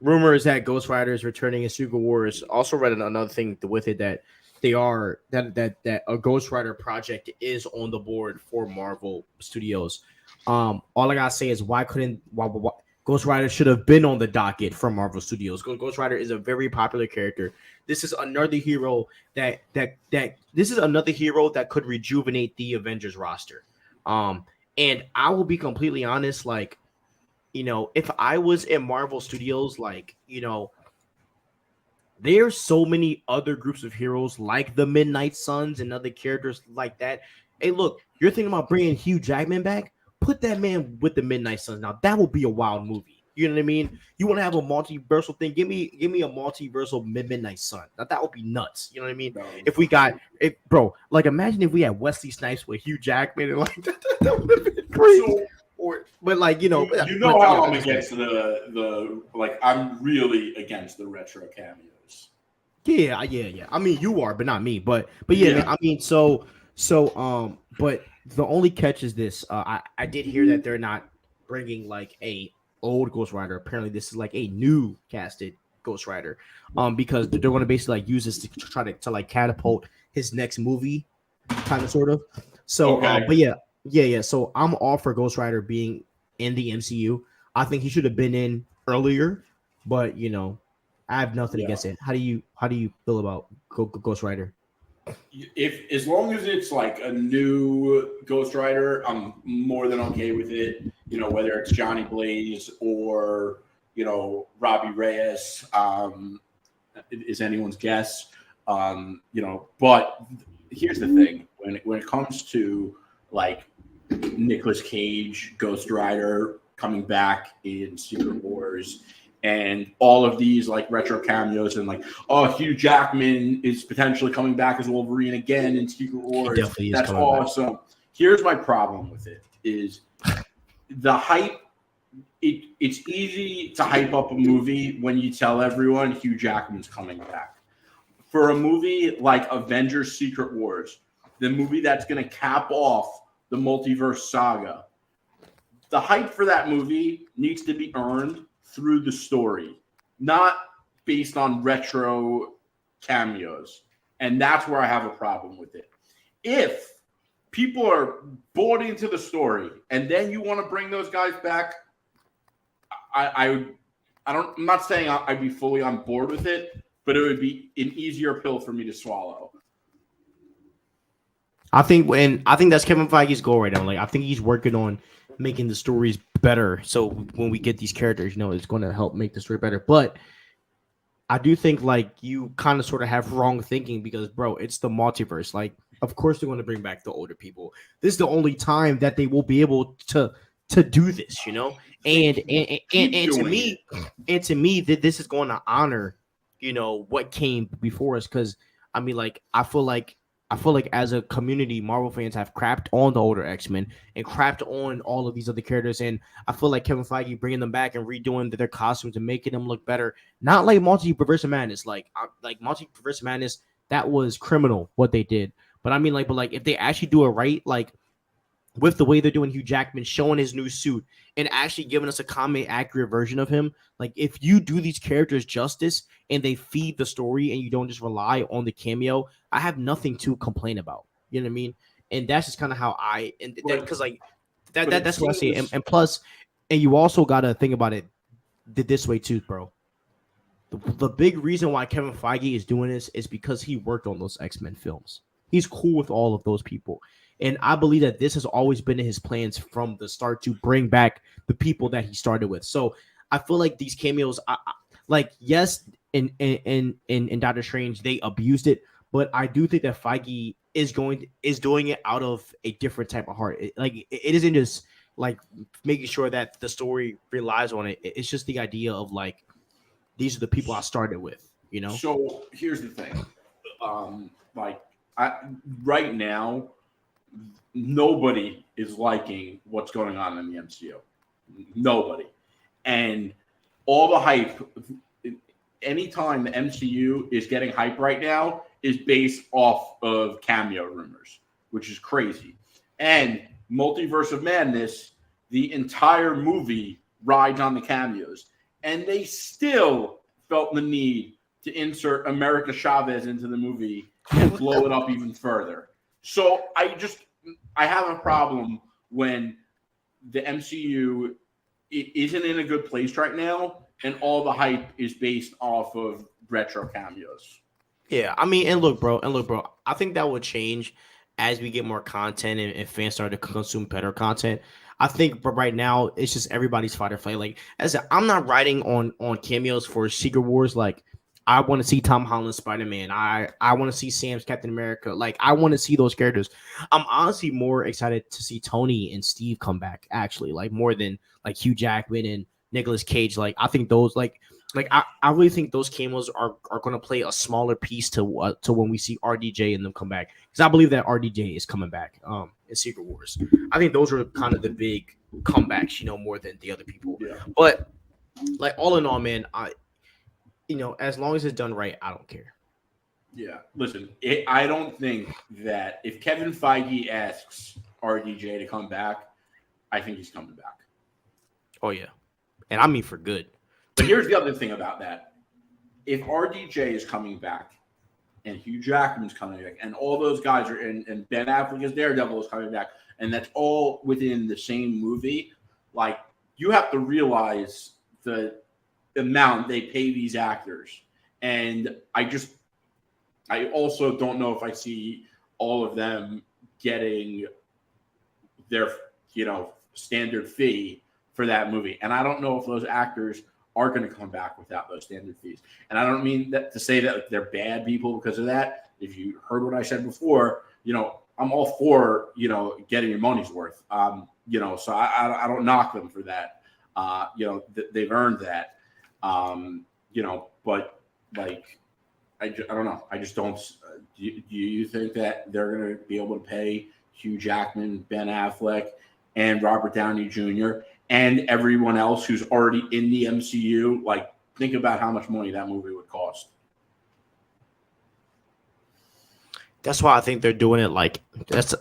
Rumors that Ghost Rider is returning in Secret Wars. Also read another thing with it that that a Ghost Rider project is on the board for Marvel Studios. All I gotta say is why Ghost Rider should have been on the docket from Marvel Studios. Ghost Rider is a very popular character. This is another hero that could rejuvenate the Avengers roster. And I will be completely honest, like, if I was in Marvel Studios, like, there's so many other groups of heroes like the Midnight Suns and other characters like that. Hey, look, you're thinking about bringing Hugh Jackman back? Put that man with the Midnight Suns. Now, that would be a wild movie. You know what I mean? You want to have a multiversal thing? Give me a multiversal Midnight Sun. Now that would be nuts. You know what I mean? Bro, like imagine if we had Wesley Snipes with Hugh Jackman and like that would have been crazy. How I'm against the like I'm really against the retro cameos. Yeah. I mean, you are, but not me. But yeah. Man, I mean, but the only catch is this. I did hear that they're not bringing like a old Ghost Rider. Apparently this is like a new casted Ghost Rider because they're going to basically like use this to try to like catapult his next movie kind of sort of. So but yeah, so I'm all for Ghost Rider being in the MCU. I think he should have been in earlier, but I have nothing against it. How do you feel about Ghost Rider? If as long as it's like a new Ghost Rider, I'm more than okay with it. Whether it's Johnny Blaze or Robbie Reyes, is anyone's guess. But here's the thing: when it comes to like Nicolas Cage, Ghost Rider coming back in Secret Wars. And all of these like retro cameos and like, Hugh Jackman is potentially coming back as Wolverine again in Secret Wars. That's awesome. Back. Here's my problem with it is the hype. It's easy to hype up a movie when you tell everyone Hugh Jackman's coming back. For a movie like Avengers Secret Wars, the movie that's going to cap off the multiverse saga, the hype for that movie needs to be earned through the story, not based on retro cameos. And that's where I have a problem with it. If people are bought into the story and then you want to bring those guys back, I'm not saying I'd be fully on board with it, but it would be an easier pill for me to swallow. I think that's Kevin Feige's goal right now. Like I think he's working on making the stories better. So when we get these characters, it's going to help make the story better. But I do think like you kind of sort of have wrong thinking because bro, it's the multiverse. Like, of course they're going to bring back the older people. This is the only time that they will be able to do this, They And and and, keep and to doing it. me, that this is going to honor, what came before us. Because I mean, like I feel like as a community, Marvel fans have crapped on the older X-Men and crapped on all of these other characters, and I feel like Kevin Feige bringing them back and redoing their costumes and making them look better. Not like Multiverse of Madness, like Multiverse of Madness, that was criminal what they did. But I mean, but if they actually do it right, like with the way they're doing Hugh Jackman, showing his new suit and actually giving us a comic accurate version of him, like if you do these characters justice and they feed the story and you don't just rely on the cameo, I have nothing to complain about. You know what I mean? And that's just kind of how I and that But because like but it that's what I see. seems And plus, and you also gotta think about it this way too, bro. The big reason why Kevin Feige is doing this is because he worked on those X-Men films. He's cool with all of those people. And I believe that this has always been in his plans from the start to bring back the people that he started with. So I feel like these cameos, like yes, in Doctor Strange they abused it, but I do think that Feige is doing it out of a different type of heart. It isn't just like making sure that the story relies on it. It's just the idea of like these are the people I started with, so. Here's the thing. Like I right now, nobody is liking what's going on in the MCU. Nobody, and all the hype. Anytime the MCU is getting hype right now is based off of cameo rumors, which is crazy. And Multiverse of Madness, the entire movie rides on the cameos, and they still felt the need to insert America Chavez into the movie and blow it up even further. So I have a problem when the MCU isn't in a good place right now, and all the hype is based off of retro cameos. Yeah, I mean, and look, bro. I think that will change as we get more content and fans start to consume better content. I think, but right now it's just everybody's fight or flight. Like as I said, I'm not writing on cameos for Secret Wars. Like I want to see Tom Holland Spider Man. I want to see Sam's Captain America. Like I want to see those characters. I'm honestly more excited to see Tony and Steve come back. Actually, like more than like Hugh Jackman and Nicolas Cage. Like I think those I really think those cameos are going to play a smaller piece to when we see RDJ and them come back, because I believe that RDJ is coming back in Secret Wars. I think those are kind of the big comebacks, more than the other people. Yeah. But like all in all, man, as long as it's done right, I don't care. Yeah. Listen, I don't think that if Kevin Feige asks RDJ to come back, I think he's coming back. Oh yeah, and I mean for good. But here's the other thing about that. If RDJ is coming back and Hugh Jackman's coming back and all those guys are and Ben Affleck as Daredevil is coming back, and that's all within the same movie, like you have to realize the amount they pay these actors. And I also don't know if I see all of them getting their, standard fee for that movie. And I don't know if those actors are going to come back without those standard fees. And I don't mean that to say that they're bad people because of that. If you heard what I said before, I'm all for, getting your money's worth. So I don't knock them for that. They've earned that. But like, I don't know. I just don't. Do you think that they're going to be able to pay Hugh Jackman, Ben Affleck, and Robert Downey Jr. and everyone else who's already in the MCU? Like, think about how much money that movie would cost. That's why I think they're doing it like that's.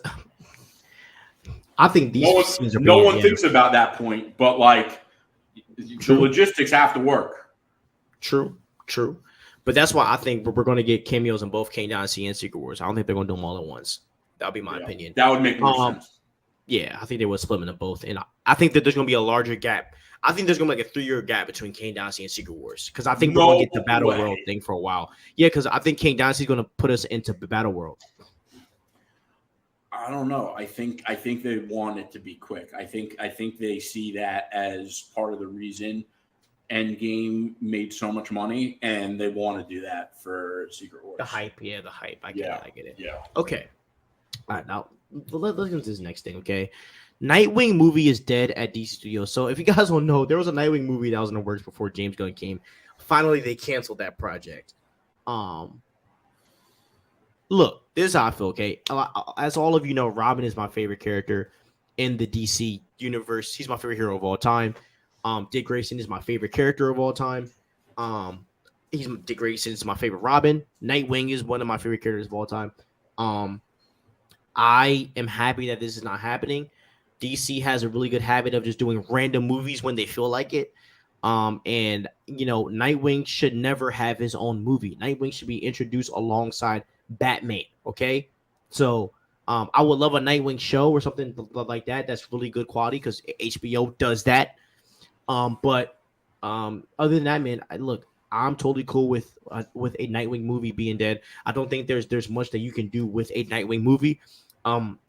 I think these no one thinks about that point, but like the logistics have to work. True. But that's why I think we're going to get cameos in both Kang Dynasty and Secret Wars. I don't think they're going to do them all at once. That'll be my opinion. That would make more sense. Yeah, I think they would split them into both. And I think that there's going to be a larger gap. I think there's going to be like a 3-year gap between Kang Dynasty and Secret Wars, because I think we're going to get the Battle World thing for a while. Yeah, because I think Kang Dynasty is going to put us into the Battle World. I don't know. I think they want it to be quick. I think they see that as part of the reason Endgame made so much money, and they want to do that for Secret Wars. The hype. I get it. Yeah. Okay. All right, now let's get into this next thing, okay? Nightwing movie is dead at DC Studios. So if you guys don't know, there was a Nightwing movie that was in the works before James Gunn came. Finally, they canceled that project. Look, this is how I feel, okay? As all of you know, Robin is my favorite character in the DC universe. He's my favorite hero of all time. Dick Grayson is my favorite character of all time. Dick Grayson is my favorite Robin. Nightwing is one of my favorite characters of all time. I am happy that this is not happening. DC has a really good habit of just doing random movies when they feel like it. And Nightwing should never have his own movie. Nightwing should be introduced alongside Batman. Okay, so I would love a Nightwing show or something like that. That's really good quality because HBO does that. But other than that, man, I'm totally cool with a Nightwing movie being dead. I don't think there's much that you can do with a Nightwing movie.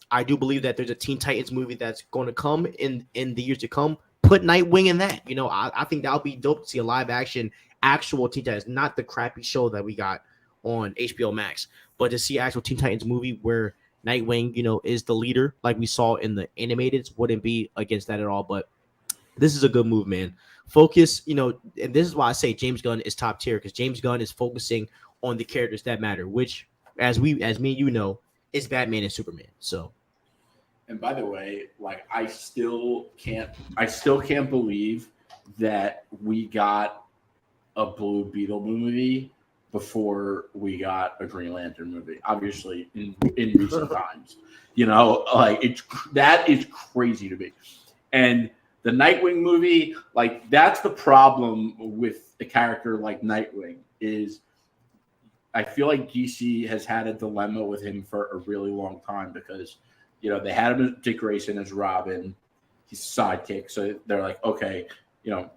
I do believe that there's a Teen Titans movie that's going to come in the years to come. Put Nightwing in that. I think that'll be dope to see a live action actual Teen Titans, not the crappy show that we got on HBO Max, but to see actual Teen Titans movie where Nightwing, is the leader like we saw in the animated. Wouldn't be against that at all. But this is a good move, man. Focus, and this is why I say James Gunn is top tier, because James Gunn is focusing on the characters that matter, which, as me and you know, is Batman and Superman. So, and by the way, I still can't believe that we got a Blue Beetle movie before we got a Green Lantern movie. Obviously, in recent times, that is crazy to me, and. The Nightwing movie, that's the problem with a character like Nightwing is I feel like DC has had a dilemma with him for a really long time because, they had him as Dick Grayson as Robin. He's a sidekick. So they're like, okay,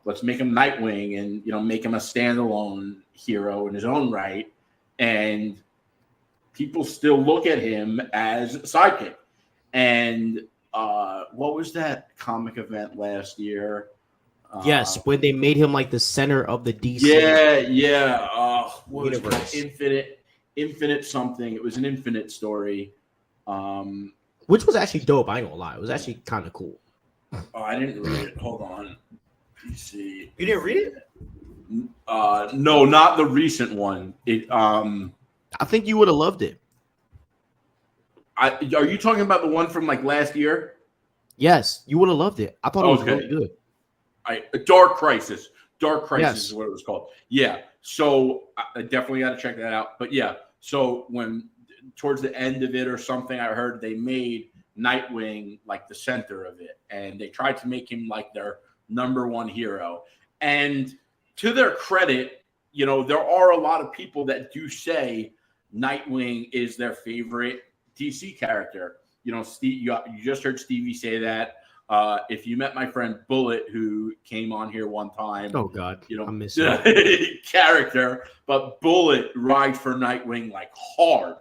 let's make him Nightwing and, make him a standalone hero in his own right. And people still look at him as a sidekick. And what was that comic event last year? Yes, when they made him like the center of the DC. Yeah. What was it? Infinite something. It was an Infinite story. Which was actually dope. I ain't gonna lie. It was actually kind of cool. Oh, I didn't read it. Hold on. DC. You didn't read it? No, not the recent one. I think you would have loved it. Are you talking about the one from last year? Yes, you would have loved it. I thought it was really good. Dark Crisis. Yes. Is what it was called. Yeah. So I definitely got to check that out. But yeah. So when towards the end of it or something, I heard they made Nightwing the center of it, and they tried to make him their number one hero. And to their credit, there are a lot of people that do say Nightwing is their favorite DC character. Steve, you just heard Stevie say that. If you met my friend Bullet, who came on here one time, oh God, I miss character, but Bullet rides for Nightwing hard.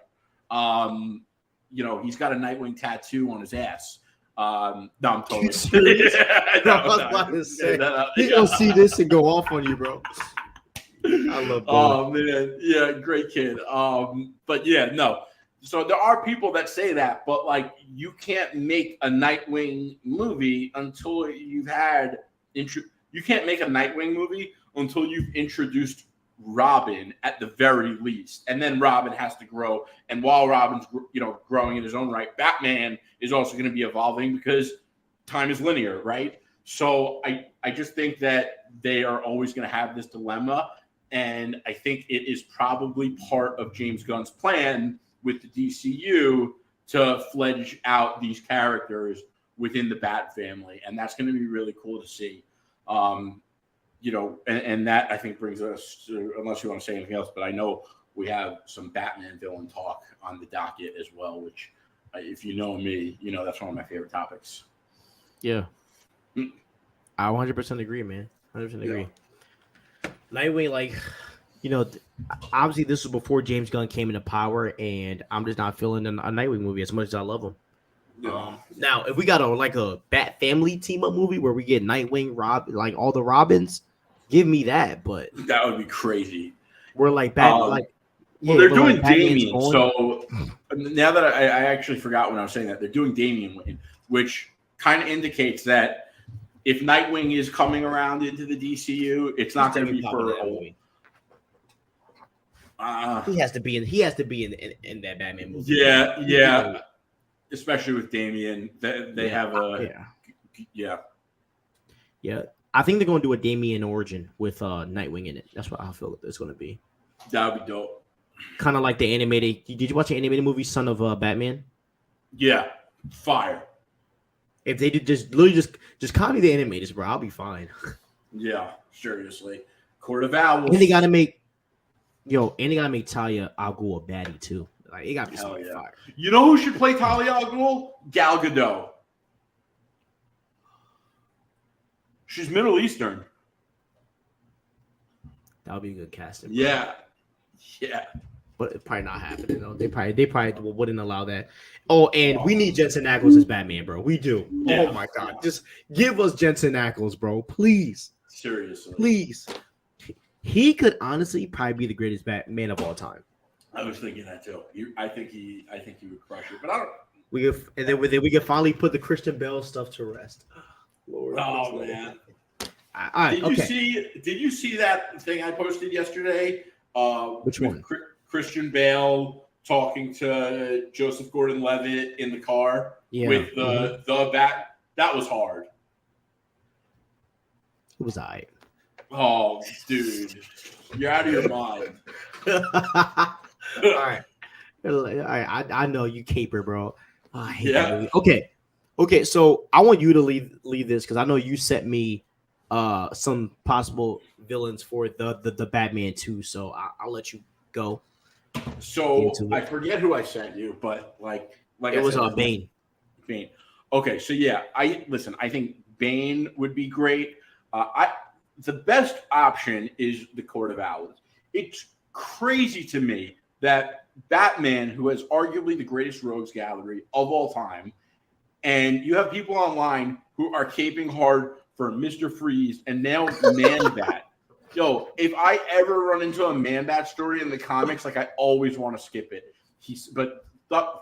He's got a Nightwing tattoo on his ass. No, I'm totally serious. I was about to say, he's gonna see this and go off on you, bro. I love Bullet. Oh man, yeah, great kid. But yeah, no. So there are people that say that, but you can't make a Nightwing movie until you've had you can't make a Nightwing movie until you've introduced Robin at the very least, and then Robin has to grow. And while Robin's growing in his own right, Batman is also going to be evolving because time is linear, right? So I just think that they are always going to have this dilemma, and I think it is probably part of James Gunn's plan with the DCU to fledge out these characters within the Bat family. And that's going to be really cool to see. And that I think brings us to, unless you want to say anything else, but I know we have some Batman villain talk on the docket as well, which if you know me, that's one of my favorite topics. Yeah. I 100% agree, man. 100% agree. Nightwing, obviously this was before James Gunn came into power, and I'm just not feeling a Nightwing movie as much as I love him. Now if we got a Bat Family team up movie where we get Nightwing, like all the Robins, give me that. But that would be crazy. We're like well, they're doing like Damian. So now that I actually forgot when I was saying that, they're doing Damian Wayne, which kind of indicates that if Nightwing is coming around into the DCU, it's not going to be for a movie. He has to be in that Batman movie. Yeah. Especially with Damian, they have a yeah. I think they're going to do a Damian origin with Nightwing in it. That's what I feel it's going to be. That would be dope. Kind of like the animated. Did you watch the animated movie Son of Batman? Yeah, fire. If they did just copy the animators, bro, I'll be fine. Yeah, seriously. Court of Owls. And they gotta make Talia al Ghul a baddie too. Like it gotta be something fire. You know who should play Talia al Ghul? Gal Gadot. She's Middle Eastern. That would be a good casting. Bro. Yeah. But it's probably not happening though. They probably wouldn't allow that. Oh, and we need Jensen Ackles as Batman, bro. We do. Yeah. Oh my god. Just give us Jensen Ackles, bro. Please. Seriously. Please. He could honestly probably be the greatest Batman of all time. I was thinking that too. I think he would crush it. But I don't we can finally put the Christian Bale stuff to rest. Lord, man. All right, Did you see that thing I posted yesterday? Which one? Christian Bale talking to Joseph Gordon-Levitt in the car with the bat. That was hard. It was all right. Oh, dude. You're out of your mind. All right. I know you caper, bro. Oh, I hate that movie. Okay. So I want you to leave this because I know you sent me some possible villains for the Batman 2. So I'll let you go. So I forget who I sent you, but like it was Bane. Bane. Okay, so yeah, I think Bane would be great. The best option is the Court of Owls. It's crazy to me that Batman, who has arguably the greatest rogues gallery of all time, and you have people online who are caping hard for Mr. Freeze and now Man-Bat. Yo, if I ever run into a Man-Bat story in the comics, like I always want to skip it. But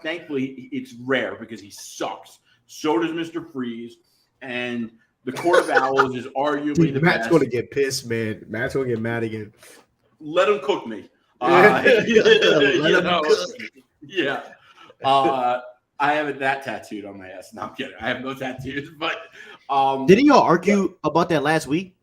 thankfully it's rare because he sucks. So does Mr. Freeze, and the Court of Owls is arguably the Matt's best. Going to get pissed, man. Matt's going to get mad again. Let him cook me. Yeah. I have that tattooed on my ass. No, I'm kidding. I have no tattoos, but didn't y'all argue about that last week?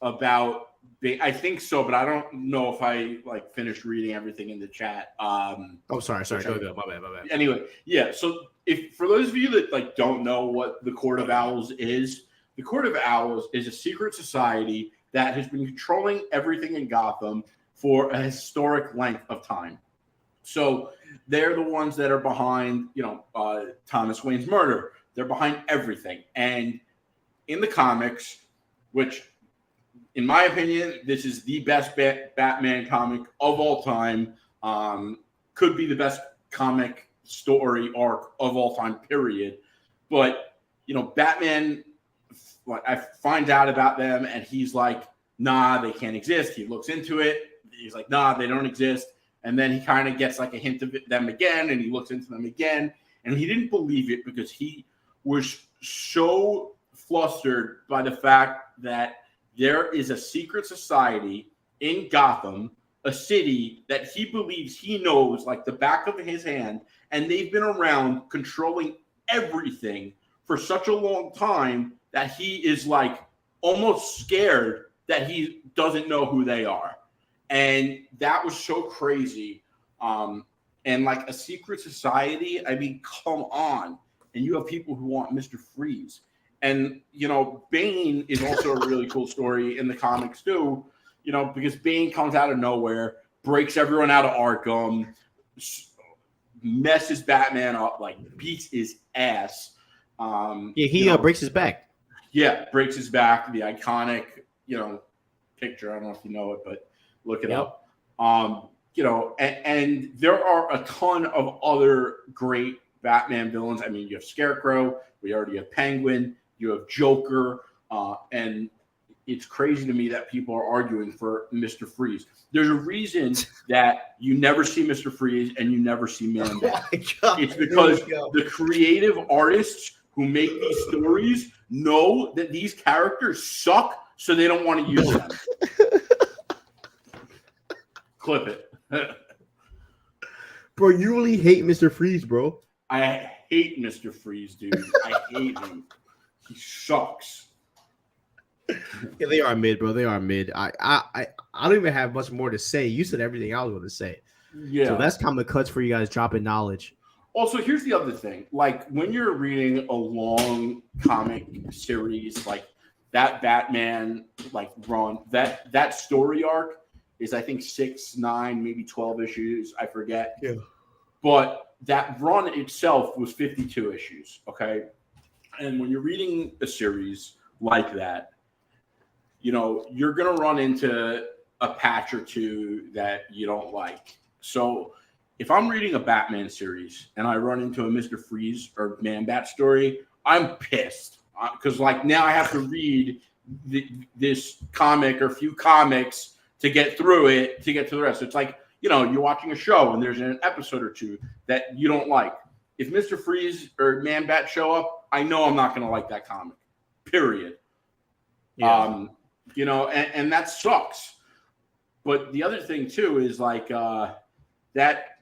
I think so, but I don't know if I finished reading everything in the chat. Sorry. Go. My bad. Anyway, yeah. So for those of you that don't know what the Court of Owls is, the Court of Owls is a secret society that has been controlling everything in Gotham for a historic length of time. So they're the ones that are behind, Thomas Wayne's murder. They're behind everything. And in the comics, which, in my opinion, this is the best Batman comic of all time. Could be the best comic story arc of all time, period. But, Batman, I find out about them, and he's like, nah, they can't exist. He looks into it. He's like, nah, they don't exist. And then he kind of gets a hint of them again, and he looks into them again. And he didn't believe it because he was so flustered by the fact that there is a secret society in Gotham, a city that he believes he knows like the back of his hand, and they've been around controlling everything for such a long time that he is almost scared that he doesn't know who they are. And that was so crazy. And a secret society, I mean, come on. And you have people who want Mr. Freeze. And, Bane is also a really cool story in the comics too, because Bane comes out of nowhere, breaks everyone out of Arkham, messes Batman up, beats his ass. He breaks his back. Yeah, breaks his back. The iconic, picture. I don't know if you know it, but look it up. And there are a ton of other great Batman villains. I mean, you have Scarecrow, we already have Penguin, you have Joker, and it's crazy to me that people are arguing for Mr. Freeze. There's a reason that you never see Mr. Freeze and you never see Man Bat. Oh my God. It's because the creative artists who make these stories know that these characters suck, so they don't want to use them. Clip it. Bro, you really hate Mr. Freeze, bro. I hate Mr. Freeze, dude. I hate him. He sucks. Yeah, they are mid, bro. They are mid. I don't even have much more to say. You said everything I was going to say. Yeah. So that's Comic Cuts for you guys dropping knowledge. Also, here's the other thing. Like, when you're reading a long comic series, like that Batman, like, run, that story arc is, I think, 6, 9, maybe 12 issues. I forget. Yeah. But that run itself was 52 issues, okay? And when you're reading a series like that, you know, you're going to run into a patch or two that you don't like. So if I'm reading a Batman series and I run into a Mr. Freeze or Man Bat story, I'm pissed. Because, like, now I have to read this comic or few comics to get through it, to get to the rest. It's like, you know, you're watching a show and there's an episode or two that you don't like. If Mr. Freeze or Man Bat show up, I know I'm not going to like that comic, period. Yeah. You know, and that sucks. But the other thing, too, is like that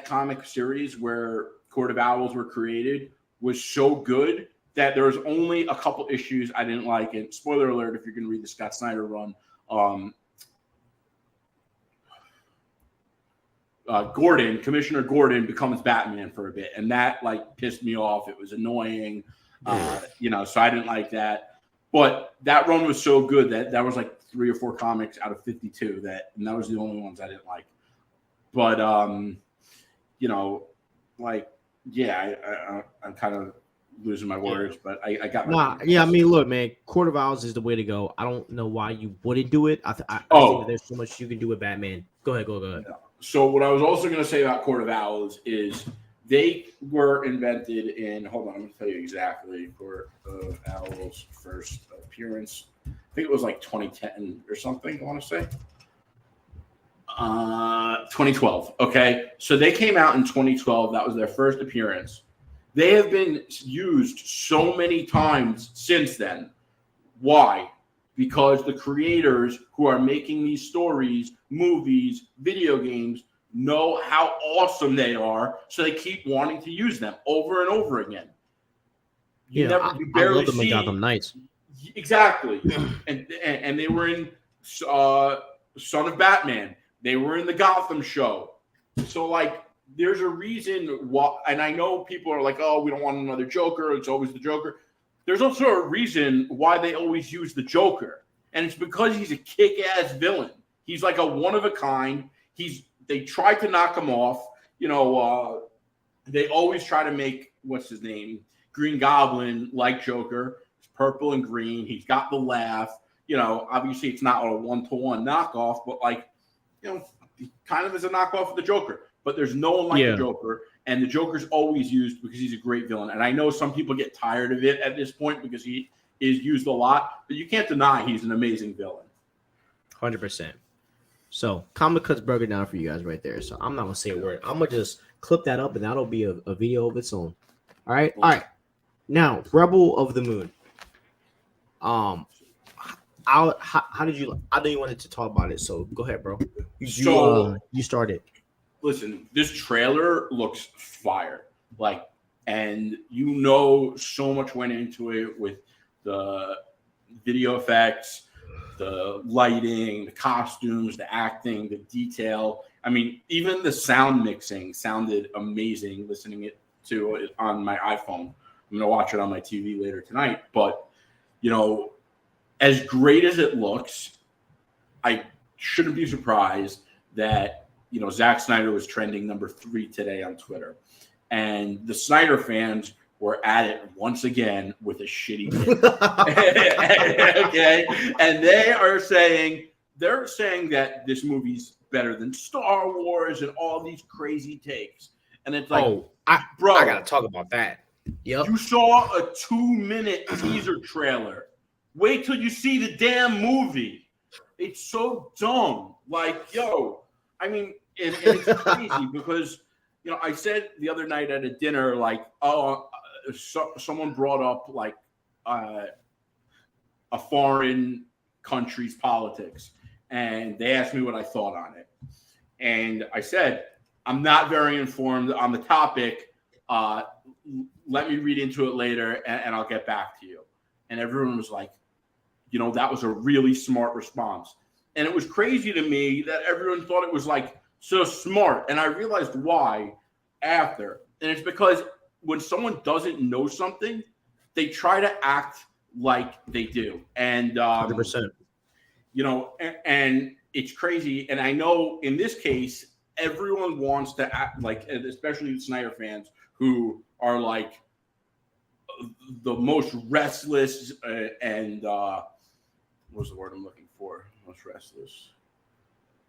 comic series where Court of Owls were created was so good that there was only a couple issues I didn't like. And spoiler alert, if you're going to read the Scott Snyder run, Commissioner Gordon becomes Batman for a bit. And that, like, pissed me off. It was annoying, you know, so I didn't like that. But that run was so good that was like 3 or 4 comics out of 52 and that was the only ones I didn't like. But, you know, like, yeah, I'm kind of losing my words, but I got my yeah, I mean, look, man, Court of Owls is the way to go. I don't know why you wouldn't do it. I think that there's so much you can do with Batman. Go ahead. Yeah. So what I was also going to say about Court of Owls is they were invented in, hold on, I'm going to tell you exactly, Court of Owls' first appearance. I think it was like 2010 or something, I want to say. 2012. Okay. So they came out in 2012. That was their first appearance. They have been used so many times since then. Why? Because the creators who are making these stories, movies, video games, know how awesome they are, so they keep wanting to use them over and over again. You barely love them in Gotham Knights. Exactly. and they were in Son of Batman. They were in the Gotham show. So, like, there's a reason why, and I know people are like, oh, we don't want another Joker. It's always the Joker. There's also a reason why they always use the Joker. And it's because he's a kick-ass villain. He's like a one-of-a-kind. They try to knock him off. You know, they always try to make, what's his name, Green Goblin like Joker. It's purple and green. He's got the laugh. You know, obviously it's not a one-to-one knockoff, but, like, you know, he kind of is a knockoff of the Joker. But there's no one like the Joker. And the Joker's always used because he's a great villain. And I know some people get tired of it at this point because he is used a lot. But you can't deny he's an amazing villain. 100%. So, Comic Cuts broke it down for you guys right there. So, I'm not going to say a word. I'm going to just clip that up, and that'll be a video of its own. All right? All right. Now, Rebel of the Moon. How did you... I know you wanted to talk about it, so go ahead, bro. You started. Listen, this trailer looks fire. Like, and you know so much went into it with the video effects, the lighting, the costumes, the acting, the detail. I mean, even the sound mixing sounded amazing listening to it on my iPhone. I'm going to watch it on my TV later tonight. But, you know, as great as it looks, I shouldn't be surprised that, you know, Zack Snyder was trending number 3 today on Twitter. And the Snyder fans were at it once again with a shitty take. Okay. And they're saying that this movie's better than Star Wars and all these crazy takes. And it's like, Bro, I gotta talk about that. Yep. You saw a 2-minute teaser trailer. Wait till you see the damn movie. It's so dumb. Like, yo, I mean, and it's crazy because, you know, I said the other night at a dinner, like, someone brought up like a foreign country's politics, and they asked me what I thought on it. And I said, I'm not very informed on the topic. Let me read into it later, and I'll get back to you. And everyone was like, you know, that was a really smart response. And it was crazy to me that everyone thought it was like so smart. And I realized why after. And it's because when someone doesn't know something, they try to act like they do. And 100%. You know, and it's crazy. And I know in this case, everyone wants to act like, especially the Snyder fans who are like the most restless and what's the word I'm looking for? Most restless.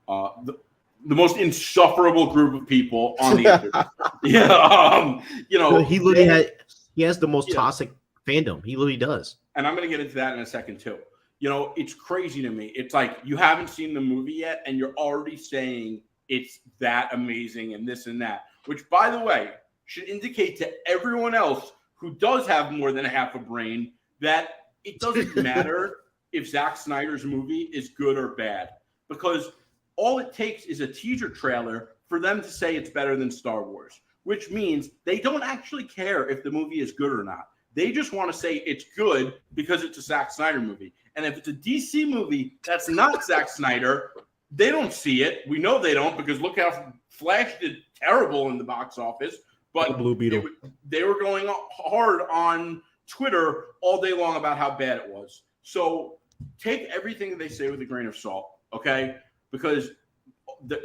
The most insufferable group of people on the internet. Yeah, you know, he literally has the most toxic fandom. He literally does. And I'm going to get into that in a second too. You know, it's crazy to me. It's like you haven't seen the movie yet, and you're already saying it's that amazing and this and that. Which, by the way, should indicate to everyone else who does have more than half a brain that it doesn't matter if Zack Snyder's movie is good or bad, because all it takes is a teaser trailer for them to say it's better than Star Wars, which means they don't actually care if the movie is good or not. They just want to say it's good because it's a Zack Snyder movie. And if it's a DC movie that's not Zack Snyder, they don't see it. We know they don't, because look how Flash did terrible in the box office. But Blue Beetle. They were going hard on Twitter all day long about how bad it was. So take everything they say with a grain of salt, okay? Because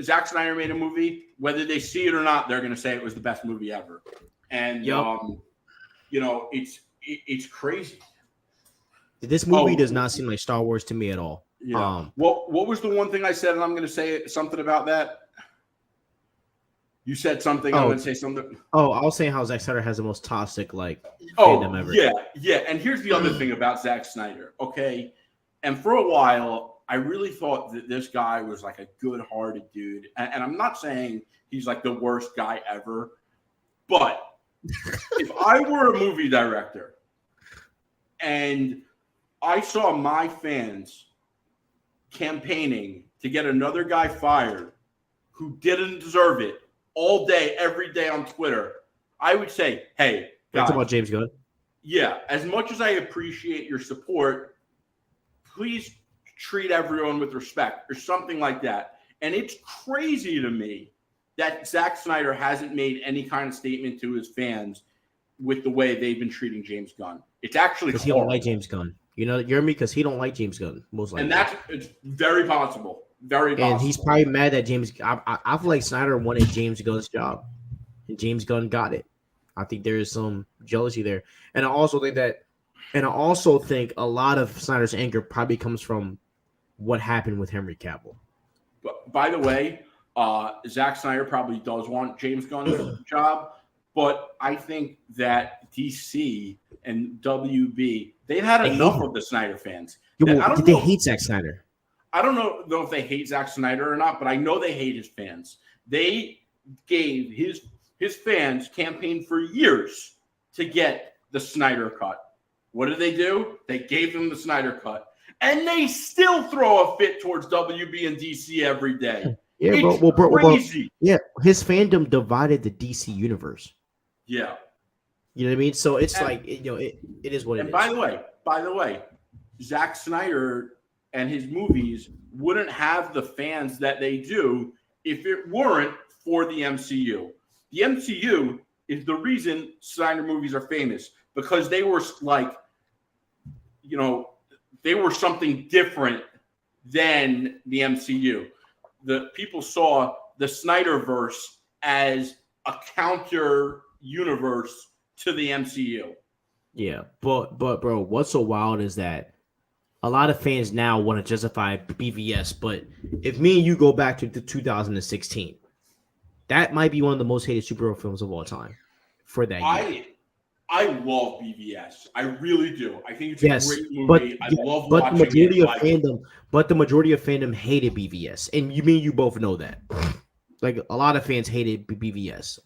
Zack Snyder made a movie. Whether they see it or not, they're going to say it was the best movie ever. And, you know, it's crazy. This movie does not seem like Star Wars to me at all. Yeah. What was the one thing I said, and I'm going to say something about that? You said something. I'm going to say something. Oh, I was saying how Zack Snyder has the most toxic fandom ever. Yeah. And here's the other thing about Zack Snyder. Okay, and for a while, I really thought that this guy was like a good-hearted dude, and I'm not saying he's like the worst guy ever, but if I were a movie director and I saw my fans campaigning to get another guy fired who didn't deserve it all day, every day on Twitter, I would say, hey, guys, talking about James Gunn. Yeah, as much as I appreciate your support, please treat everyone with respect or something like that. And it's crazy to me that Zack Snyder hasn't made any kind of statement to his fans with the way they've been treating James Gunn. It's actually because he don't like James Gunn. You know, you're me, because he don't like James Gunn, most likely. And it's very possible. Very possible. And he's probably mad that I feel like Snyder wanted James Gunn's job, and James Gunn got it. I think there is some jealousy there. And I also think a lot of Snyder's anger probably comes from what happened with Henry Cavill. But by the way, Zack Snyder probably does want James Gunn's job, but I think that DC and WB, they've had enough of the Snyder fans. They hate Zack Snyder. I don't know if they hate Zack Snyder or not, but I know they hate his fans. They gave his fans campaigned for years to get the Snyder Cut. What did they do? They gave them the Snyder Cut. And they still throw a fit towards WB and DC every day. Yeah, crazy. Yeah, his fandom divided the DC universe. Yeah. You know what I mean? So it's it is what it is. By the way, Zack Snyder and his movies wouldn't have the fans that they do if it weren't for the MCU. The MCU is the reason Snyder movies are famous, because they were they were something different than the MCU. The people saw the Snyderverse as a counter universe to the MCU. Yeah, but bro, what's so wild is that a lot of fans now want to justify BVS, but if me and you go back to 2016, that might be one of the most hated superhero films of all time. for that year. I love BVS. I really do. I think it's Yes, a great movie. I love but watching the majority it. of fandom, but the majority of fandom hated BVS, and you both know that. Like a lot of fans hated BVS.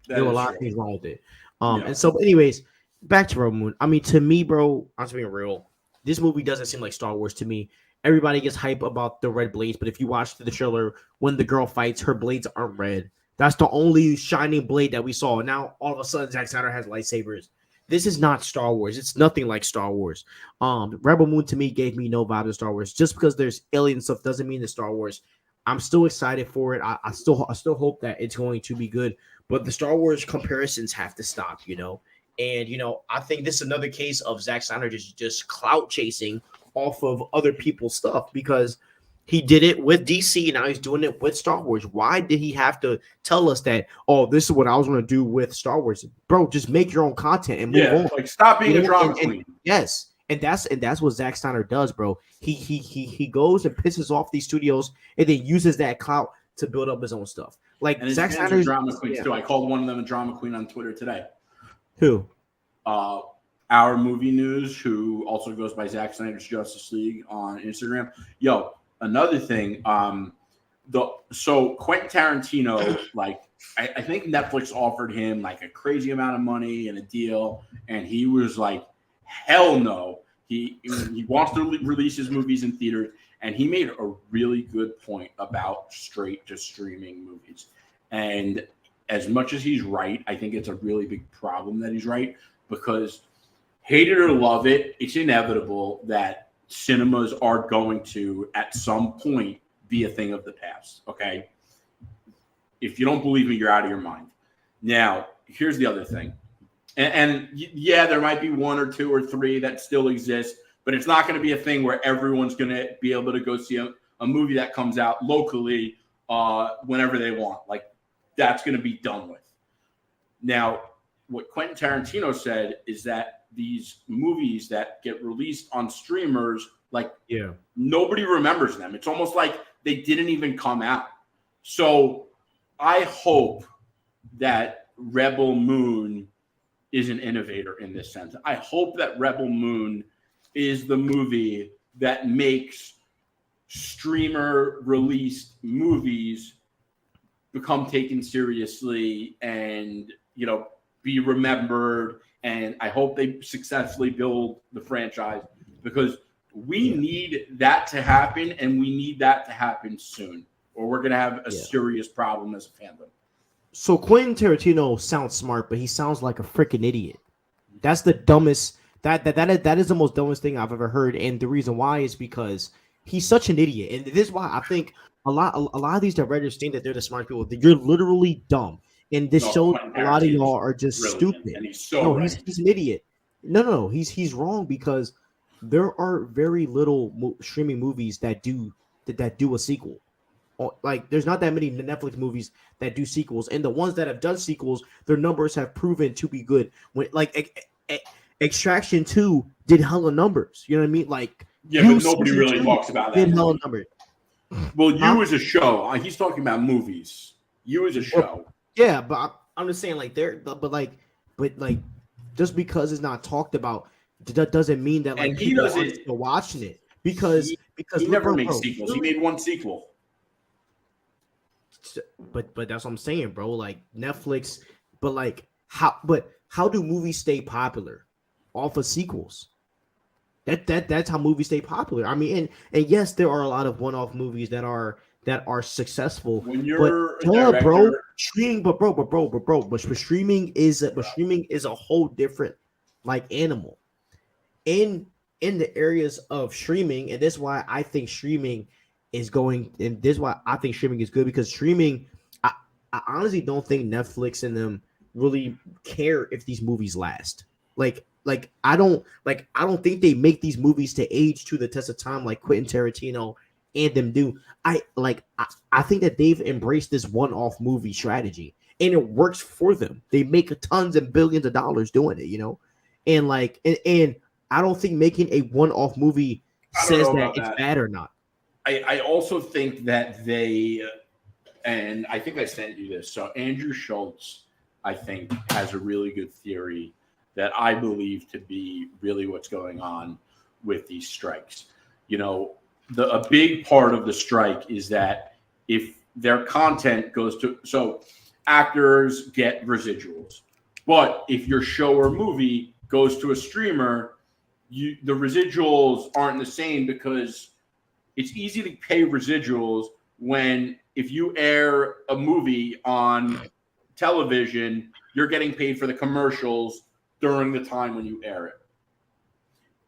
There were a lot of things wrong with it. And so, anyways, back to Rebel Moon. I mean, to me, bro, I'm just being real. This movie doesn't seem like Star Wars to me. Everybody gets hype about the red blades, but if you watch the trailer, when the girl fights, her blades aren't red. That's the only shining blade that we saw. Now, all of a sudden, Zack Snyder has lightsabers. This is not Star Wars. It's nothing like Star Wars. Rebel Moon to me gave me no vibe of Star Wars. Just because there's alien stuff doesn't mean it's Star Wars. I'm still excited for it. I still hope that it's going to be good. But the Star Wars comparisons have to stop, And I think this is another case of Zack Snyder just clout chasing off of other people's stuff because he did it with DC, now he's doing it with Star Wars. Why did he have to tell us that? Oh, this is what I was going to do with Star Wars, bro. Just make your own content and move on. Like stop being a drama queen. Yes, and that's what Zack Snyder does, bro. He goes and pisses off these studios and then uses that clout to build up his own stuff. Like and Zack Snyder, drama queens too. I called one of them a drama queen on Twitter today. Who? Our movie news, who also goes by Zack Snyder's Justice League on Instagram. Yo, another thing, so Quentin Tarantino, like I think Netflix offered him like a crazy amount of money and a deal, and he was like, hell no. He wants to release his movies in theaters, and he made a really good point about straight to streaming movies. And as much as he's right, I think it's a really big problem that he's right, because hate it or love it, it's inevitable that cinemas are going to, at some point, be a thing of the past, okay? If you don't believe me, you're out of your mind. Now, here's the other thing. And yeah, there might be one or two or three that still exist, but it's not going to be a thing where everyone's going to be able to go see a movie that comes out locally whenever they want. Like, that's going to be done with. Now, what Quentin Tarantino said is that these movies that get released on streamers, nobody remembers them. It's almost like they didn't even come out. So I hope that Rebel Moon is an innovator in this sense. I hope that Rebel Moon is the movie that makes streamer released movies become taken seriously and, be remembered. And I hope they successfully build the franchise, because we need that to happen, and we need that to happen soon, or we're going to have a serious problem as a fandom. So Quentin Tarantino sounds smart, but he sounds like a freaking idiot. That's the dumbest. That is the most dumbest thing I've ever heard, and the reason why is because he's such an idiot. And this is why I think a lot of these directors think that they're the smart people. You're literally dumb, and this shows a lot of y'all are just stupid. And he's so he's an idiot. No, he's wrong, because there are very little streaming movies that do a sequel. Like, there's not that many Netflix movies that do sequels, and the ones that have done sequels, their numbers have proven to be good. When Extraction 2 did hella numbers, you know what I mean? Like, but nobody really talks about that. Did hella numbers. Well, You as a show, he's talking about movies. You as a show, yeah, but I'm just saying, like, but just because it's not talked about, that doesn't mean that like people aren't still watching it, because he never makes sequels. He made one sequel. But that's what I'm saying, bro. Like, Netflix, but how do movies stay popular? Off of sequels. That's how movies stay popular. I mean, and yes, there are a lot of one-off movies that are successful. When you're streaming is a whole different animal. In the areas of streaming, and this is why I think streaming is going, and this is why I think streaming is good, because streaming, I honestly don't think Netflix and them really care if these movies last. I don't think they make these movies to age to the test of time like Quentin Tarantino and them do. I think that they've embraced this one-off movie strategy, and it works for them. They make tons and billions of dollars doing it, and and I don't think making a one-off movie says that it's bad or not. I also think that they, and I think I sent you this. So Andrew Schultz I think, has a really good theory that I believe to be really what's going on with these strikes. You know, a big part of the strike is that if their content goes to, so actors get residuals, but if your show or movie goes to a streamer, the residuals aren't the same, because it's easy to pay residuals when, if you air a movie on television, you're getting paid for the commercials during the time when you air it.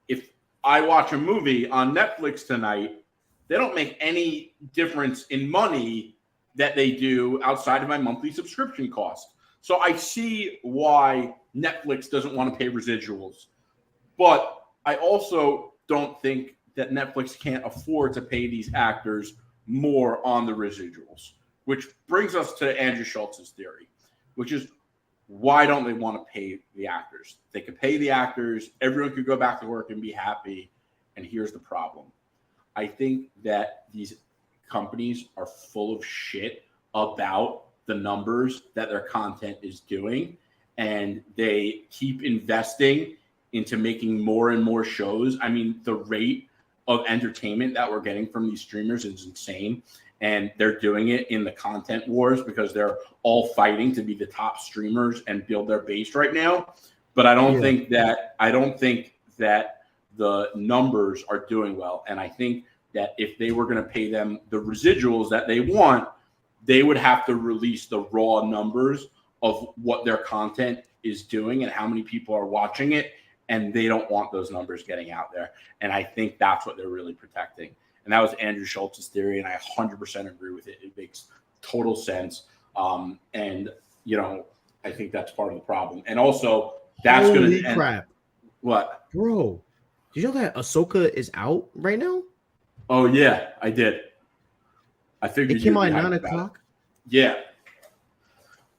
If I watch a movie on Netflix tonight, they don't make any difference in money that they do outside of my monthly subscription cost. So I see why Netflix doesn't want to pay residuals. But I also don't think that Netflix can't afford to pay these actors more on the residuals, which brings us to Andrew Schultz's theory, which is, why don't they want to pay the actors? They could pay the actors, everyone could go back to work and be happy. And here's the problem. I think that these companies are full of shit about the numbers that their content is doing, and they keep investing into making more and more shows. I mean, the rate of entertainment that we're getting from these streamers is insane. And they're doing it in the content wars because they're all fighting to be the top streamers and build their base right now. But I don't think that the numbers are doing well. And I think that if they were going to pay them the residuals that they want, they would have to release the raw numbers of what their content is doing and how many people are watching it. And they don't want those numbers getting out there. And I think that's what they're really protecting. And that was Andrew Schultz's theory, and I 100% agree with it. It makes total sense. And, you know, I think that's part of the problem. And also, that's going to end. Crap. What? Bro, did you know that Ahsoka is out right now? Oh, yeah, I did. I figured it came out at 9 o'clock? Yeah.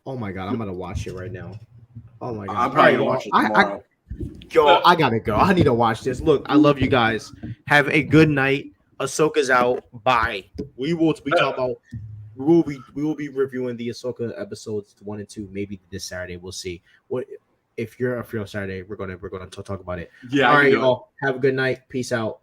Oh, my God. I'm going to watch it right now. Oh, my God. I'm probably going to watch it tomorrow. I got to go. I need to watch this. Look, I love you guys. Have a good night. Ahsoka's out. Bye. We will be reviewing the Ahsoka episodes 1 and 2 maybe this Saturday. We'll see. What if you're free on Saturday? We're gonna talk about it. Yeah. All right, y'all. Have a good night. Peace out.